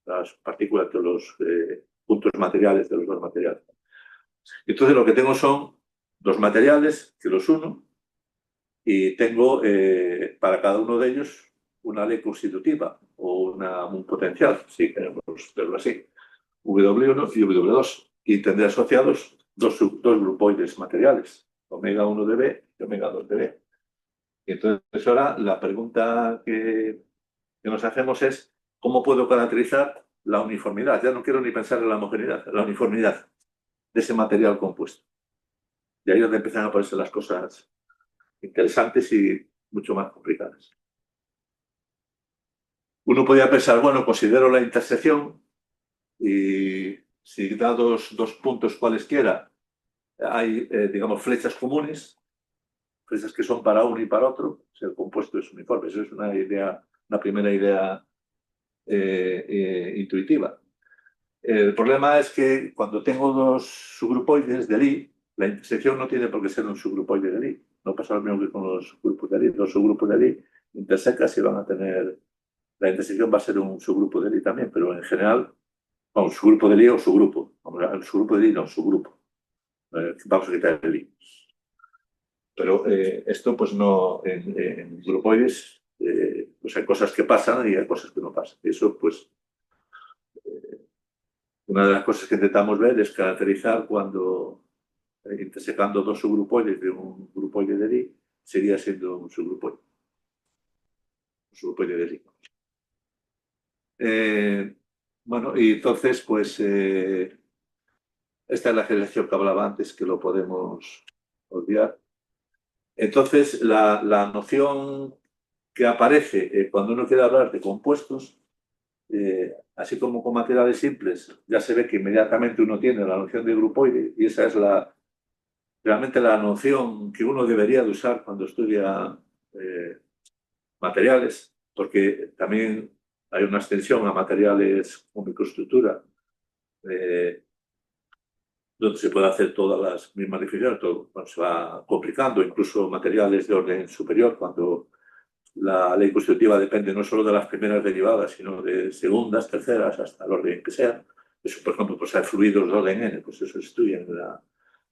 las partículas, entre los puntos materiales de los dos materiales. Entonces lo que tengo son dos materiales que los uno y tengo para cada uno de ellos una ley constitutiva o un potencial, si queremos verlo así, W1 y W2. Y tendré asociados dos grupoides materiales, omega 1 de B y omega 2 de B. Y entonces ahora la pregunta que nos hacemos es ¿cómo puedo caracterizar la uniformidad? Ya no quiero ni pensar en la homogeneidad, la uniformidad de ese material compuesto. Y ahí es donde empiezan a ponerse las cosas interesantes y mucho más complicadas. Uno podría pensar, bueno, considero la intersección y si dados dos puntos cualesquiera hay, digamos, flechas comunes, flechas que son para uno y para otro, si el compuesto es uniforme. Eso es una idea, una primera idea intuitiva. El problema es que cuando tengo dos subgrupoides de Lie, la intersección no tiene por qué ser un subgrupoide de Lie. No pasa lo mismo que con los grupos de Lie. Los subgrupos de Lie intersecas y van a tener... La intersección va a ser un subgrupo de Lie también, pero en general, vamos, subgrupo de Lie o subgrupo. Vamos, el subgrupo de Lie no, subgrupo. Vamos a quitar el Lie. Pero esto, pues no, en grupoides, pues hay cosas que pasan y hay cosas que no pasan. Y eso, pues, una de las cosas que intentamos ver es caracterizar cuando intersecando dos subgrupoides de un grupoide de Lie, seguía siendo un subgrupoide de Lie. Bueno, y entonces, pues, esta es la generación que hablaba antes, que lo podemos olvidar. Entonces, la noción que aparece cuando uno quiere hablar de compuestos, así como con materiales simples, ya se ve que inmediatamente uno tiene la noción de grupoide y esa es realmente la noción que uno debería de usar cuando estudia materiales, porque también hay una extensión a materiales con microestructura, donde se puede hacer todas las mismas definiciones, todo, bueno, se va complicando, incluso materiales de orden superior, cuando la ley constitutiva depende no solo de las primeras derivadas, sino de segundas, terceras, hasta el orden que sea. Eso, por ejemplo, pues hay fluidos de orden n, pues eso se estudia en la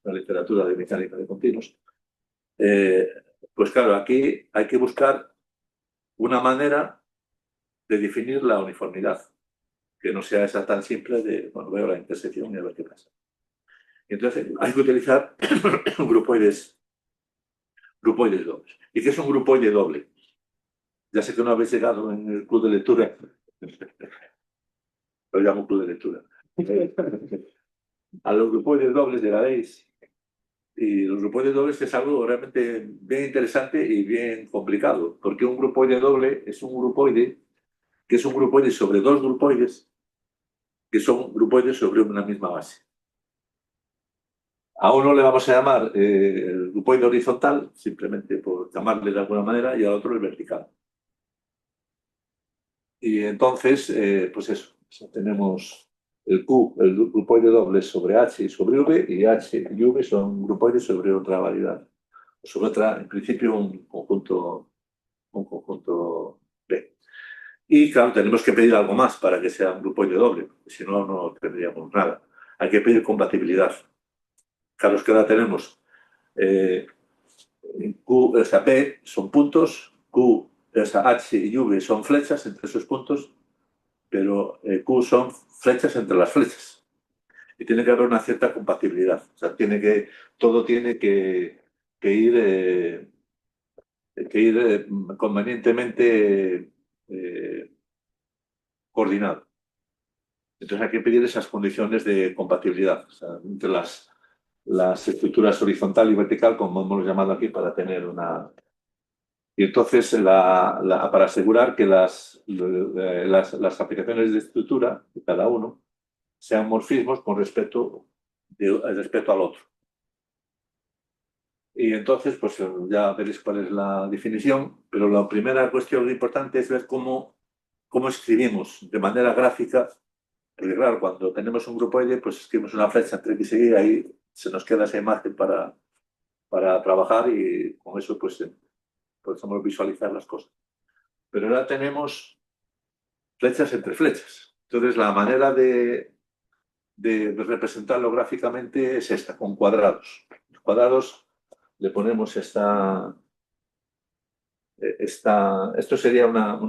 literatura de mecánica de continuos. Pues claro, aquí hay que buscar una manera de definir la uniformidad, que no sea esa tan simple de, bueno, veo la intersección y a ver qué pasa. Entonces, hay que utilizar grupoides dobles. ¿Y qué es un grupoide doble? Ya sé que no habéis llegado en el club de lectura. Lo llamo club de lectura. A los grupoides dobles llegaréis. Y los grupoides dobles es algo realmente bien interesante y bien complicado, porque un grupoide doble es un grupoide que es un grupoide sobre dos grupoides que son grupoides sobre una misma base. A uno le vamos a llamar el grupoide horizontal, simplemente por llamarle de alguna manera, y al otro el vertical. Y entonces, pues eso, tenemos el Q, el grupoide doble sobre H y sobre V, y H y V son grupoides sobre otra variedad sobre otra, en principio, un conjunto B. Y claro, tenemos que pedir algo más para que sea un grupoide doble, si no, no tendríamos nada. Hay que pedir compatibilidad. Claro, es que ahora tenemos Q, o sea, P son puntos, Q, o sea, H y V son flechas entre esos puntos, pero Q son flechas entre las flechas. Y tiene que haber una cierta compatibilidad. O sea, todo tiene que ir convenientemente coordinado. Entonces hay que pedir esas condiciones de compatibilidad, o sea, entre las estructuras horizontal y vertical, como hemos llamado aquí, para tener una... Y entonces, para asegurar que las aplicaciones de estructura de cada uno sean morfismos con respecto al otro. Y entonces, pues ya veréis cuál es la definición, pero la primera cuestión importante es ver cómo escribimos de manera gráfica. Porque claro, cuando tenemos un grupoide, pues escribimos una flecha entre X y Y, ahí se nos queda esa imagen para trabajar y con eso pues podemos visualizar las cosas. Pero ahora tenemos flechas entre flechas. Entonces la manera de representarlo gráficamente es esta, con cuadrados. Los cuadrados le ponemos esto sería una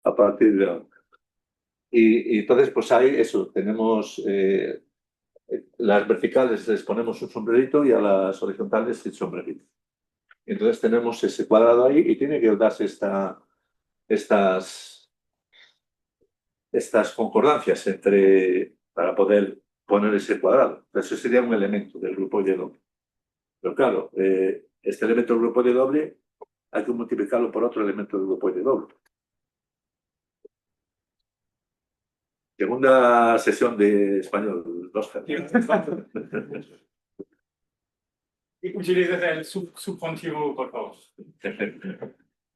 a partir de... Y entonces pues hay eso, tenemos... las verticales les ponemos un sombrerito y a las horizontales el sombrerito. Entonces tenemos ese cuadrado ahí y tiene que darse estas concordancias para poder poner ese cuadrado. Eso sería un elemento del grupo Y doble. Pero claro, este elemento del grupo Y doble hay que multiplicarlo por otro elemento del grupo Y doble. Segunda sesión de español, Oscar. Utilices el subjuntivo, por favor.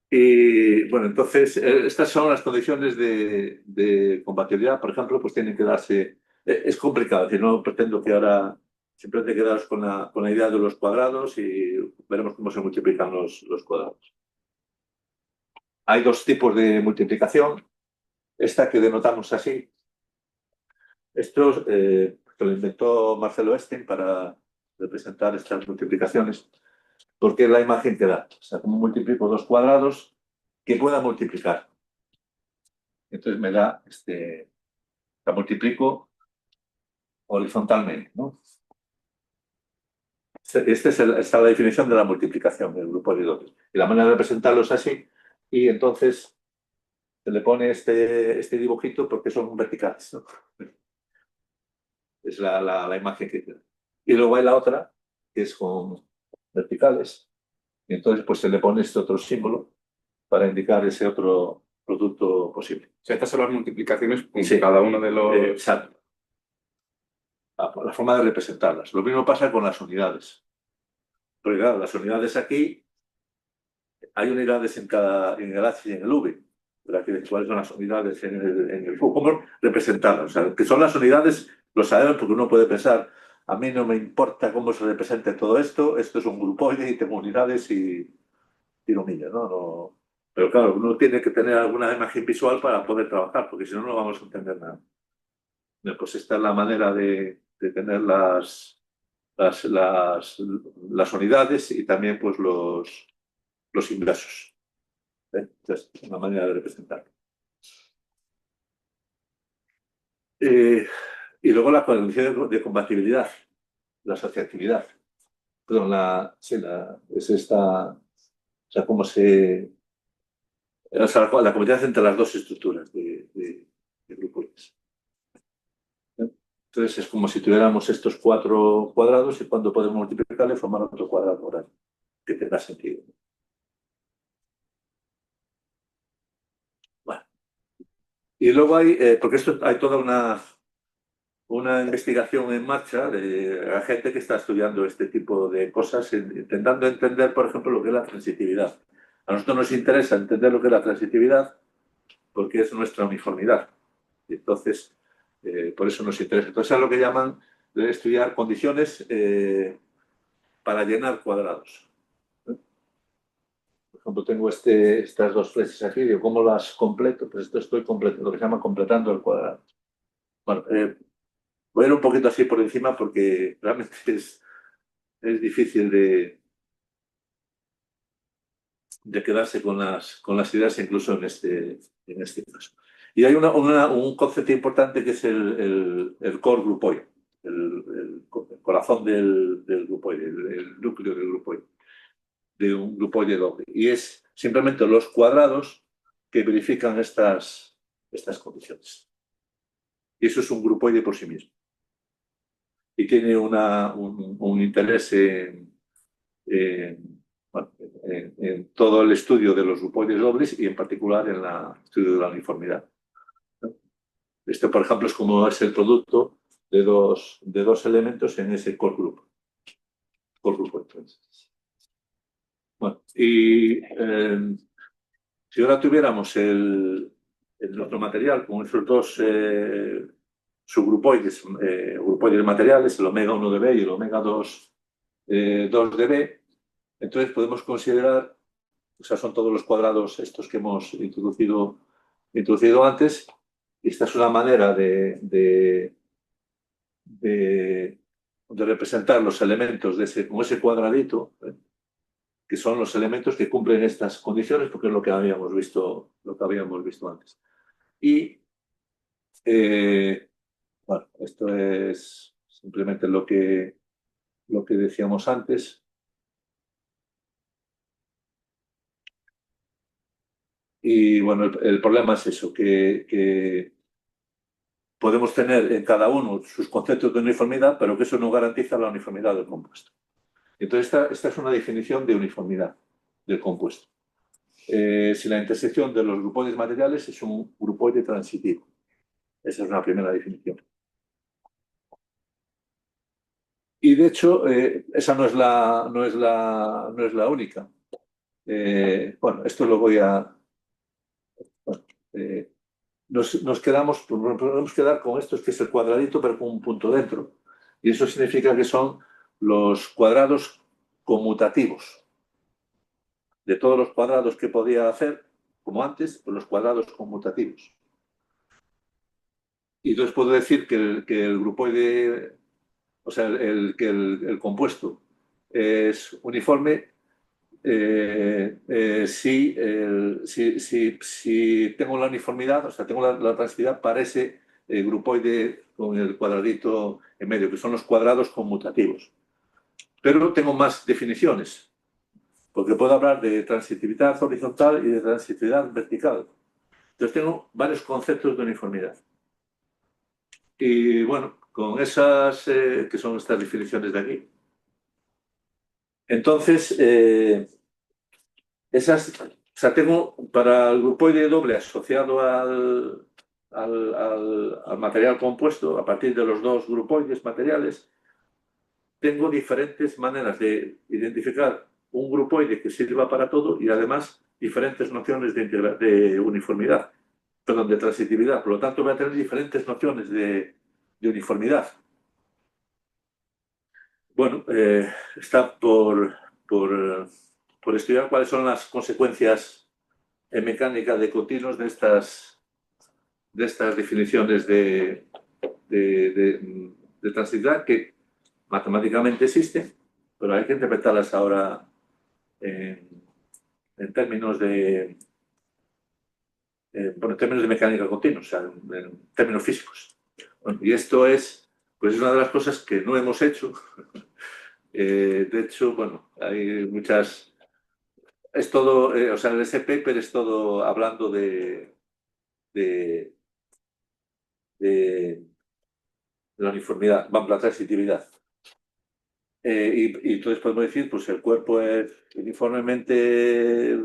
Y bueno, entonces, estas son las condiciones de compatibilidad. Por ejemplo, pues tienen que darse. Es complicado, es decir, no pretendo que ahora simplemente quedaros con la idea de los cuadrados y veremos cómo se multiplican los cuadrados. Hay dos tipos de multiplicación. Esta que denotamos así. Esto lo inventó Marcelo Estin para representar estas multiplicaciones, porque es la imagen que da. O sea, como multiplico dos cuadrados que pueda multiplicar. Entonces me da la multiplico horizontalmente, ¿no? Esta es la definición de la multiplicación del grupo de dobles. Y la manera de representarlo es así. Y entonces se le pone este dibujito porque son verticales, ¿no? Es la imagen que queda. Y luego hay la otra, que es con verticales. Y entonces pues se le pone este otro símbolo para indicar ese otro producto posible. O sea, estas son las multiplicaciones con Sí. cada uno de los... Exacto. La forma de representarlas. Lo mismo pasa con las unidades. Porque claro, las unidades aquí, hay unidades en el H y en el V. Pero aquí, ¿cuáles son las unidades en el Q? ¿Cómo representarlas? O sea, que son las unidades, lo sabemos porque uno puede pensar, a mí no me importa cómo se represente todo esto es un grupoide y tengo unidades y lo mío, ¿no? Pero claro, uno tiene que tener alguna imagen visual para poder trabajar, porque si no, no vamos a entender nada. Pues esta es la manera de tener las unidades y también pues los inversos. Entonces, es una manera de representar. Y luego la condición de compatibilidad, la asociatividad. Perdón, es esta, o sea, cómo se... O sea, la compatibilidad entre las dos estructuras de grupos. Entonces es como si tuviéramos estos cuatro cuadrados y cuando podemos multiplicarle formar otro cuadrado horario, que tenga sentido. Bueno, Y luego hay, porque esto hay toda una investigación en marcha de gente que está estudiando este tipo de cosas, intentando entender, por ejemplo, lo que es la transitividad. A nosotros nos interesa entender lo que es la transitividad porque es nuestra uniformidad. Y entonces, por eso nos interesa. Entonces, es lo que llaman de estudiar condiciones para llenar cuadrados. Por ejemplo, tengo estas dos flechas aquí, digo, ¿cómo las completo? Pues esto estoy completando, lo que se llama completando el cuadrado. Bueno, voy a ir un poquito así por encima porque realmente es difícil de quedarse con las ideas incluso en este caso. Y hay un concepto importante que es el core grupoide, el corazón del grupoide, el núcleo del grupoide, de un grupoide doble. Y es simplemente los cuadrados que verifican estas condiciones. Y eso es un grupoide por sí mismo. Y tiene un interés bueno, en todo el estudio de los grupoides dobles y en particular en el estudio de la uniformidad. Este, por ejemplo, es como es el producto de dos elementos en ese core group. Entonces. Bueno, y si ahora tuviéramos el otro material con esos dos subgrupoides, grupoides materiales, el omega 1 de B y el omega 2 de B, entonces podemos considerar, o sea, son todos los cuadrados estos que hemos introducido antes, y esta es una manera de representar los elementos con ese cuadradito, que son los elementos que cumplen estas condiciones, porque es lo que habíamos visto antes. Y bueno, esto es simplemente lo que decíamos antes. Y bueno, el problema es eso, que podemos tener en cada uno sus conceptos de uniformidad, pero que eso no garantiza la uniformidad del compuesto. Entonces, esta es una definición de uniformidad del compuesto. Si la intersección de los grupoides materiales es un grupoide transitivo. Esa es una primera definición. Y de hecho, esa no es la única. Bueno, esto lo voy a... Bueno, nos podemos quedar con esto, que es el cuadradito, pero con un punto dentro. Y eso significa que son los cuadrados conmutativos. De todos los cuadrados que podía hacer, como antes, pues los cuadrados conmutativos. Y entonces puedo decir que el grupoide, o sea, que el compuesto es uniforme si tengo la uniformidad, o sea, tengo la transitividad para ese grupoide con el cuadradito en medio, que son los cuadrados conmutativos. Pero tengo más definiciones, porque puedo hablar de transitividad horizontal y de transitividad vertical. Entonces tengo varios conceptos de uniformidad. Y bueno, con esas, que son estas definiciones de aquí. Entonces, o sea, tengo para el grupoide doble asociado al material compuesto, a partir de los dos grupoides materiales, tengo diferentes maneras de identificar un grupoide que sirva para todo y además diferentes nociones de uniformidad, perdón, de transitividad. Por lo tanto, voy a tener diferentes nociones de uniformidad. Bueno, está por estudiar cuáles son las consecuencias en mecánica de continuos de estas definiciones de transitividad que matemáticamente existen, pero hay que interpretarlas ahora en términos en términos de mecánica continua, o sea, en términos físicos. Bueno, y esto es una de las cosas que no hemos hecho. De hecho, bueno, hay muchas... Es todo, o sea, ese paper es todo hablando de la uniformidad, vamos, la transitividad. Y entonces podemos decir, pues el cuerpo es uniformemente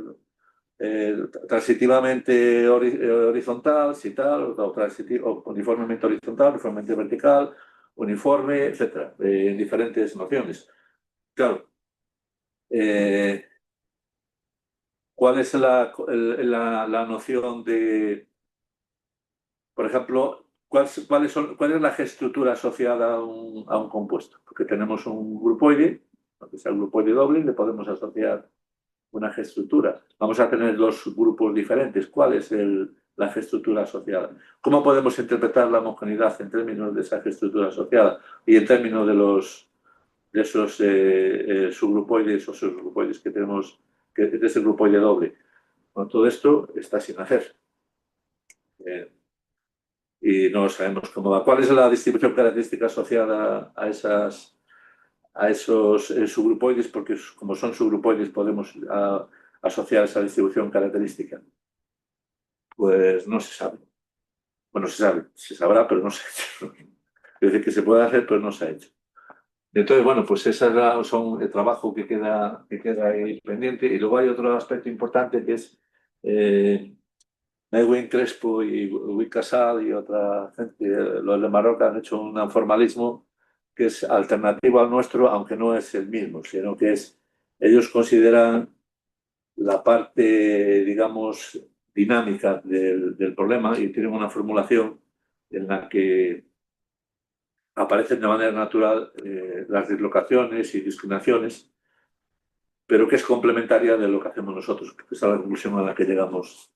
transitivamente horizontal, si tal, o uniformemente horizontal, uniformemente vertical, uniforme, etcétera, en diferentes nociones. Claro, ¿cuál es la noción de, por ejemplo, cuál es la G-estructura asociada a un compuesto? Porque tenemos un grupoide, aunque sea el grupoide doble, le podemos asociar una G-estructura. Vamos a tener dos grupos diferentes. ¿Cuál es la G-estructura asociada? ¿Cómo podemos interpretar la homogeneidad en términos de esa G-estructura asociada y en términos de esos subgrupoides o subgrupoides que tenemos, de ese grupoide doble? Bueno, todo esto está sin hacer. Y no sabemos cómo va. ¿Cuál es la distribución característica asociada a esos subgrupoides? Porque como son subgrupoides podemos asociar esa distribución característica. Pues no se sabe. Bueno, se sabe, se sabrá, pero no se ha hecho. Es decir, que se puede hacer, pero no se ha hecho. Entonces, bueno, pues ese son el trabajo que queda ahí pendiente. Y luego hay otro aspecto importante que es Edwin Crespo y Luis Casal y otra gente, los de Marroca, han hecho un formalismo que es alternativo al nuestro, aunque no es el mismo, sino que ellos consideran la parte, digamos, dinámica del problema y tienen una formulación en la que aparecen de manera natural las dislocaciones y discriminaciones, pero que es complementaria de lo que hacemos nosotros, que es la conclusión a la que llegamos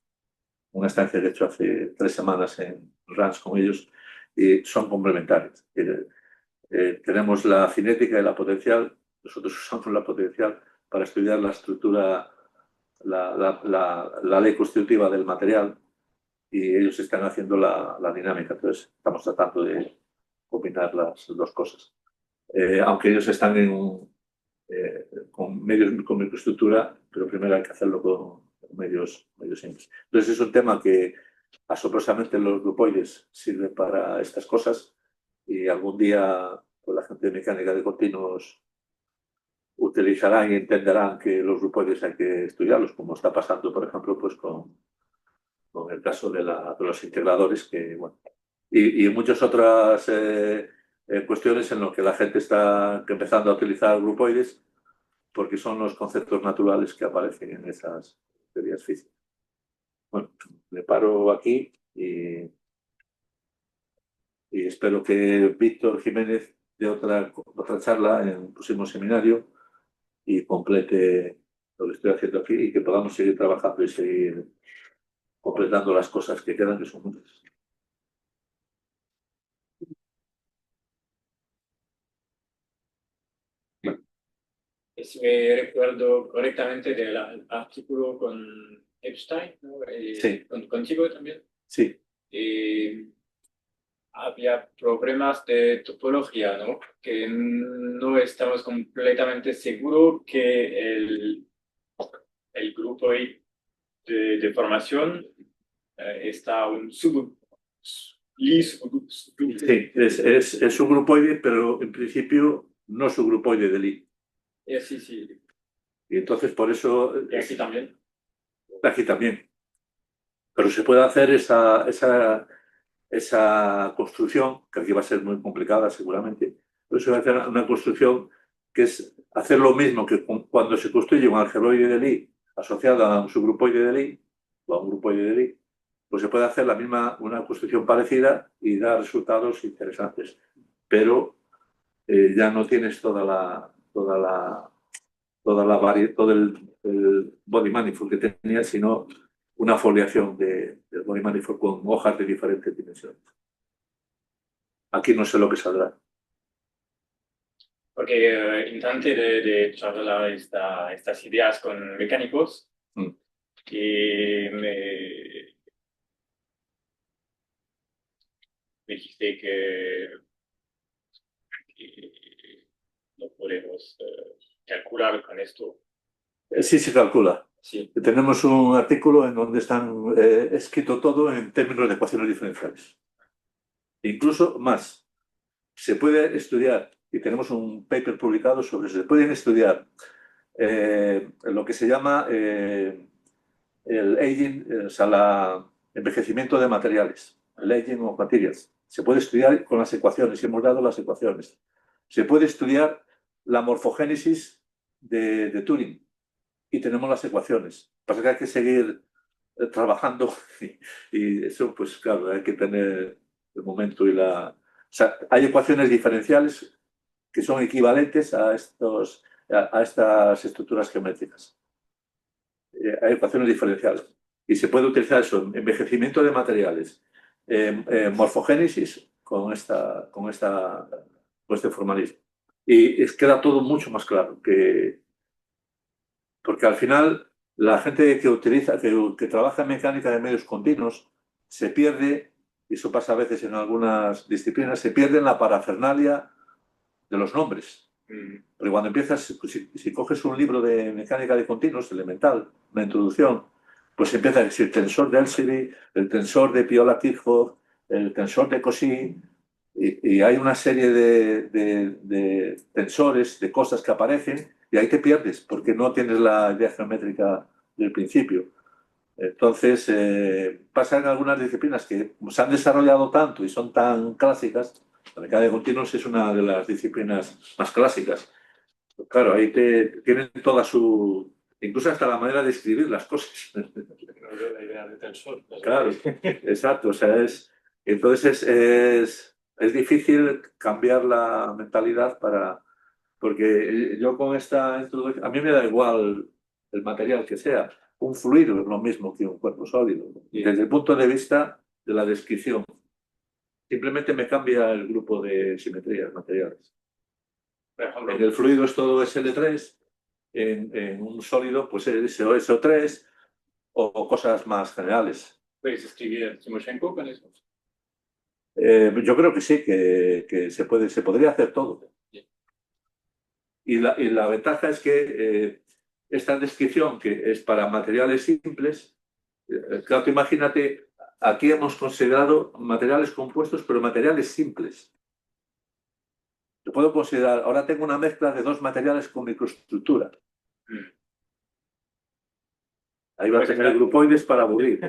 una estancia de hecho hace 3 semanas en RANS con ellos, y son complementarios. Tenemos la cinética y la potencial, nosotros usamos la potencial para estudiar la estructura, la ley constitutiva del material, y ellos están haciendo la dinámica. Entonces, estamos tratando de combinar las dos cosas. Aunque ellos están con medios con microestructura, pero primero hay que hacerlo con medios simples. Entonces, es un tema que asombrosamente los grupoides sirven para estas cosas y algún día pues, la gente de mecánica de continuos utilizarán y entenderán que los grupoides hay que estudiarlos, como está pasando, por ejemplo, pues con el caso de los integradores, que, bueno, y muchas otras cuestiones en las que la gente está empezando a utilizar grupoides porque son los conceptos naturales que aparecen en esas teorías físicas. Bueno, me paro aquí y espero que Víctor Jiménez dé otra charla en el próximo seminario y complete lo que estoy haciendo aquí y que podamos seguir trabajando y seguir completando las cosas que quedan, que son muchas. Si me recuerdo correctamente del artículo con Epstein, ¿no? Sí. Contigo también. Sí. Había problemas de topología, ¿no? Que no estamos completamente seguros que el grupo de formación está un subgrupo. Sí, es subgrupoide, pero en principio no subgrupoide de Lie. Sí, sí. Y entonces por eso... Y aquí también. Aquí también. Pero se puede hacer esa construcción, que aquí va a ser muy complicada seguramente, pero se va a hacer una construcción que es hacer lo mismo que cuando se construye un algebroide de Lie asociado a un subgrupoide de Lie o a un grupoide de Lie, pues se puede hacer una construcción parecida y dar resultados interesantes. Pero ya no tienes todo el body manifold que tenías, sino una foliación del body manifold con hojas de diferentes dimensiones. Aquí no sé lo que saldrá. Porque intenté de charlar estas ideas con mecánicos y me dijiste que no podemos calcular con esto. Sí se calcula. Sí. Tenemos un artículo en donde están escrito todo en términos de ecuaciones diferenciales. Incluso más. Se puede estudiar, y tenemos un paper publicado sobre eso, se pueden estudiar lo que se llama el aging, o sea, el envejecimiento de materiales, el aging of materials. Se puede estudiar con las ecuaciones, y hemos dado las ecuaciones. Se puede estudiar la morfogénesis de Turing y tenemos las ecuaciones. Pasa que hay que seguir trabajando y eso, pues claro, hay que tener el momento y la... O sea, hay ecuaciones diferenciales que son equivalentes a estas estructuras geométricas. Hay ecuaciones diferenciales. Y se puede utilizar eso, envejecimiento de materiales, morfogénesis con este formalismo. Y queda todo mucho más claro, porque al final la gente que trabaja en mecánica de medios continuos se pierde, y eso pasa a veces en algunas disciplinas, se pierde en la parafernalia de los nombres. Porque cuando empiezas, si coges un libro de mecánica de continuos, elemental, una introducción, pues empieza a decir el tensor de Elsevier, el tensor de Piola-Kirchhoff, el tensor de Cauchy, y hay una serie de tensores, de cosas que aparecen, y ahí te pierdes, porque no tienes la idea geométrica del principio. Entonces, pasa en algunas disciplinas que se han desarrollado tanto y son tan clásicas. La mecánica de continuos es una de las disciplinas más clásicas. Claro, ahí tienen toda su... incluso hasta la manera de escribir las cosas. La idea de tensor. Claro, exacto. O sea, entonces es difícil cambiar la mentalidad porque yo con esta introducción, a mí me da igual el material que sea. Un fluido es lo mismo que un cuerpo sólido. Y desde el punto de vista de la descripción, simplemente me cambia el grupo de simetrías materiales. Por ejemplo, En el fluido es todo SL3, en un sólido pues es SO3 o cosas más generales. ¿puedes escribir Timoshenko con eso? Yo creo que sí, que se podría hacer todo. Y la ventaja es que esta descripción, que es para materiales simples, claro, tú imagínate, aquí hemos considerado materiales compuestos, pero materiales simples. Yo puedo considerar, ahora tengo una mezcla de dos materiales con microestructura. Ahí va a tener grupoides para aburrir.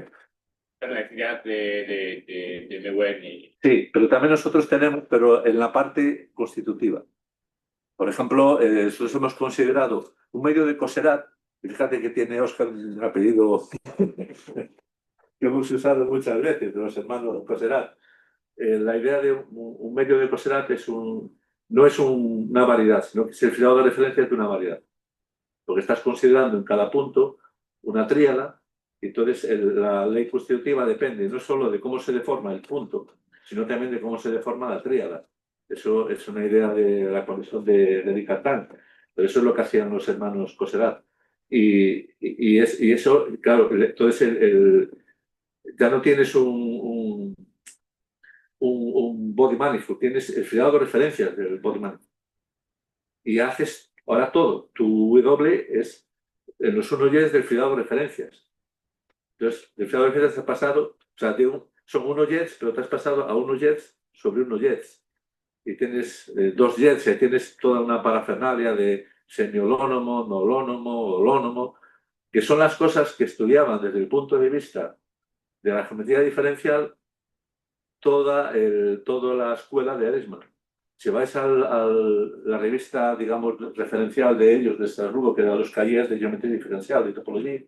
La necesidad de Lewin y... Sí, pero también nosotros tenemos, pero en la parte constitutiva. Por ejemplo, nosotros hemos considerado un medio de Coserat, y fíjate que tiene Oscar un apellido que hemos usado muchas veces, de los hermanos Coserat. La idea de un medio de Coserat no es una variedad, sino que es el fiado de referencia de una variedad. Porque estás considerando en cada punto una tríada, y entonces la ley constitutiva depende no solo de cómo se deforma el punto, sino también de cómo se deforma la tríada. Eso es una idea de la conexión de Dicatán, pero eso es lo que hacían los hermanos Coserat. Y eso, claro, entonces ya no tienes un body manifold, tienes el fiado de referencias del body manifold. Y haces ahora todo. Tu W es en los 1 del fiado de referencias. Entonces, del fiado de referencias has pasado, o sea, son 1 pero te has pasado a 1 sobre 1 y tienes 2 y tienes toda una parafernalia de semiolónomo, nolonomo, holónomo, que son las cosas que estudiaban desde el punto de vista de la geometría diferencial toda la escuela de Eresman. Si vais a la revista, digamos, referencial de ellos, de Estrasburgo, que era los cahiers de geometría diferencial, de topología,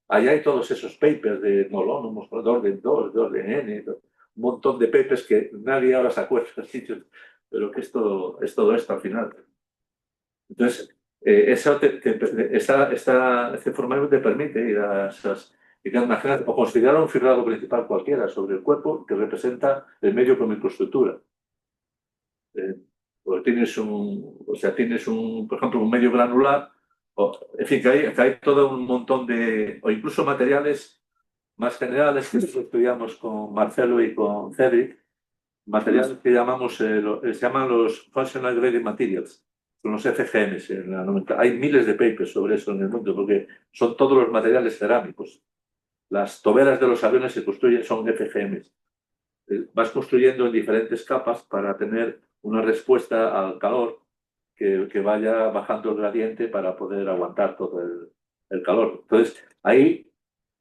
allá hay todos esos papers de nolonomos, de orden 2, de orden n, un montón de papers que nadie ahora se acuerda, pero que es todo esto al final. Entonces, este formalismo te permite ir a esas... Imagínate, o considerar un fibrado principal cualquiera sobre el cuerpo que representa el medio con microestructura. Porque tienes por ejemplo, un medio granular, en fin, que hay todo un montón o incluso materiales más generales que estudiamos con Marcelo y con Cedric, materiales que se llaman los Functional Grading Materials, son los FGMs. Hay miles de papers sobre eso en el mundo, porque son todos los materiales cerámicos. Las toberas de los aviones se construyen, son FGMs. Vas construyendo en diferentes capas para tener una respuesta al calor que vaya bajando el gradiente para poder aguantar todo el calor. Entonces, ahí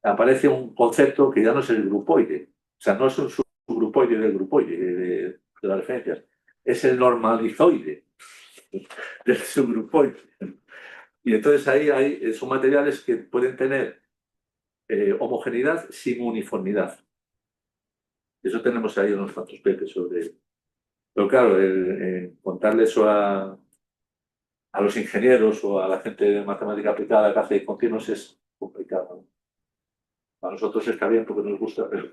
aparece un concepto que ya no es el grupoide. O sea, no es un subgrupoide del grupoide, de las referencias. Es el normalizoide del subgrupoide. Y entonces ahí son materiales que pueden tener homogeneidad sin uniformidad. Eso tenemos ahí unos cuantos peces sobre. Pero claro, contarle eso a los ingenieros o a la gente de matemática aplicada que hace continuos es complicado. A nosotros está bien porque nos gusta, pero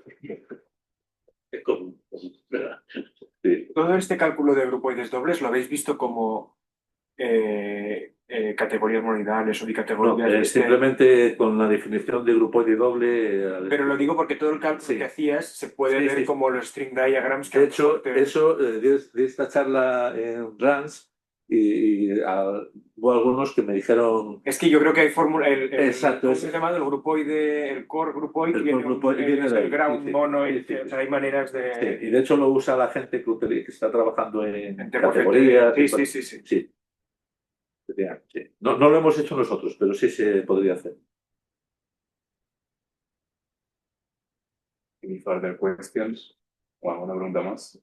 es común, ¿verdad? Sí. Todo este cálculo de grupoides dobles lo habéis visto como categorías monodales o No, bicategorías. simplemente con la definición de grupoide doble. Pero lo digo porque todo el cálculo Sí. que hacías se puede Sí, ver sí. como los string diagrams que De hecho, te- eso de esta charla en RANS hubo algunos que me dijeron. Es que yo creo que hay fórmula. Exacto, ¿Cómo es- se llama? El grupoide, el core grupoid El viene, core grupoid viene es de el ahí, ground sí, sí. monoid. Sí, sí, O sea, hay maneras de. Sí, y de hecho lo usa la gente que está trabajando en en categorías. Sí, sí, sí, sí. Sí, sí. No, no lo hemos hecho nosotros, pero sí se podría hacer. Any further questions? O alguna pregunta más.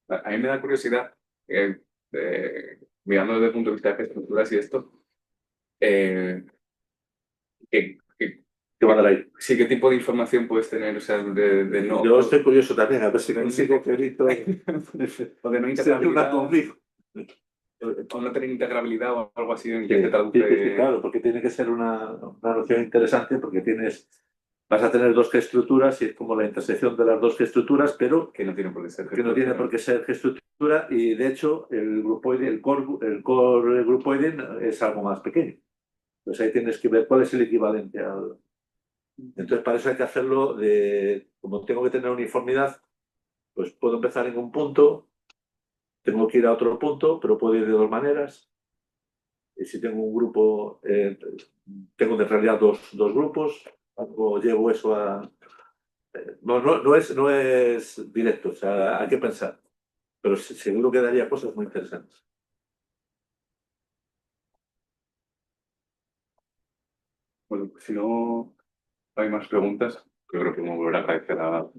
A mí me da curiosidad, mirando desde el punto de vista de estructuras y esto, ¿qué, qué- ¿Qué va a dar ahí? sí, ¿qué tipo de información puedes tener? O sea, de no, Yo estoy curioso también, a ver si de- consigo que Víctor o de no se una integrabilidad, conmigo. o no tener integrabilidad o algo así en Sí, que se traduce. claro, porque tiene que ser una noción interesante porque vas a tener dos G-estructuras y es como la intersección de las dos G-estructuras, pero Que no tiene por qué ser. que no tiene por qué ser G-estructura y de hecho el grupoide, el core grupoide es algo más pequeño. Entonces ahí tienes que ver cuál es el equivalente al. Entonces para eso hay que hacerlo como tengo que tener uniformidad, pues puedo empezar en un punto, tengo que ir a otro punto, pero puedo ir de dos maneras. Y si tengo un grupo, tengo en realidad dos grupos, o llevo eso a. No es directo, o sea, hay que pensar. Pero seguro que daría cosas muy interesantes. Bueno, pues si no hay más preguntas, yo creo que me volverá a agradecer a.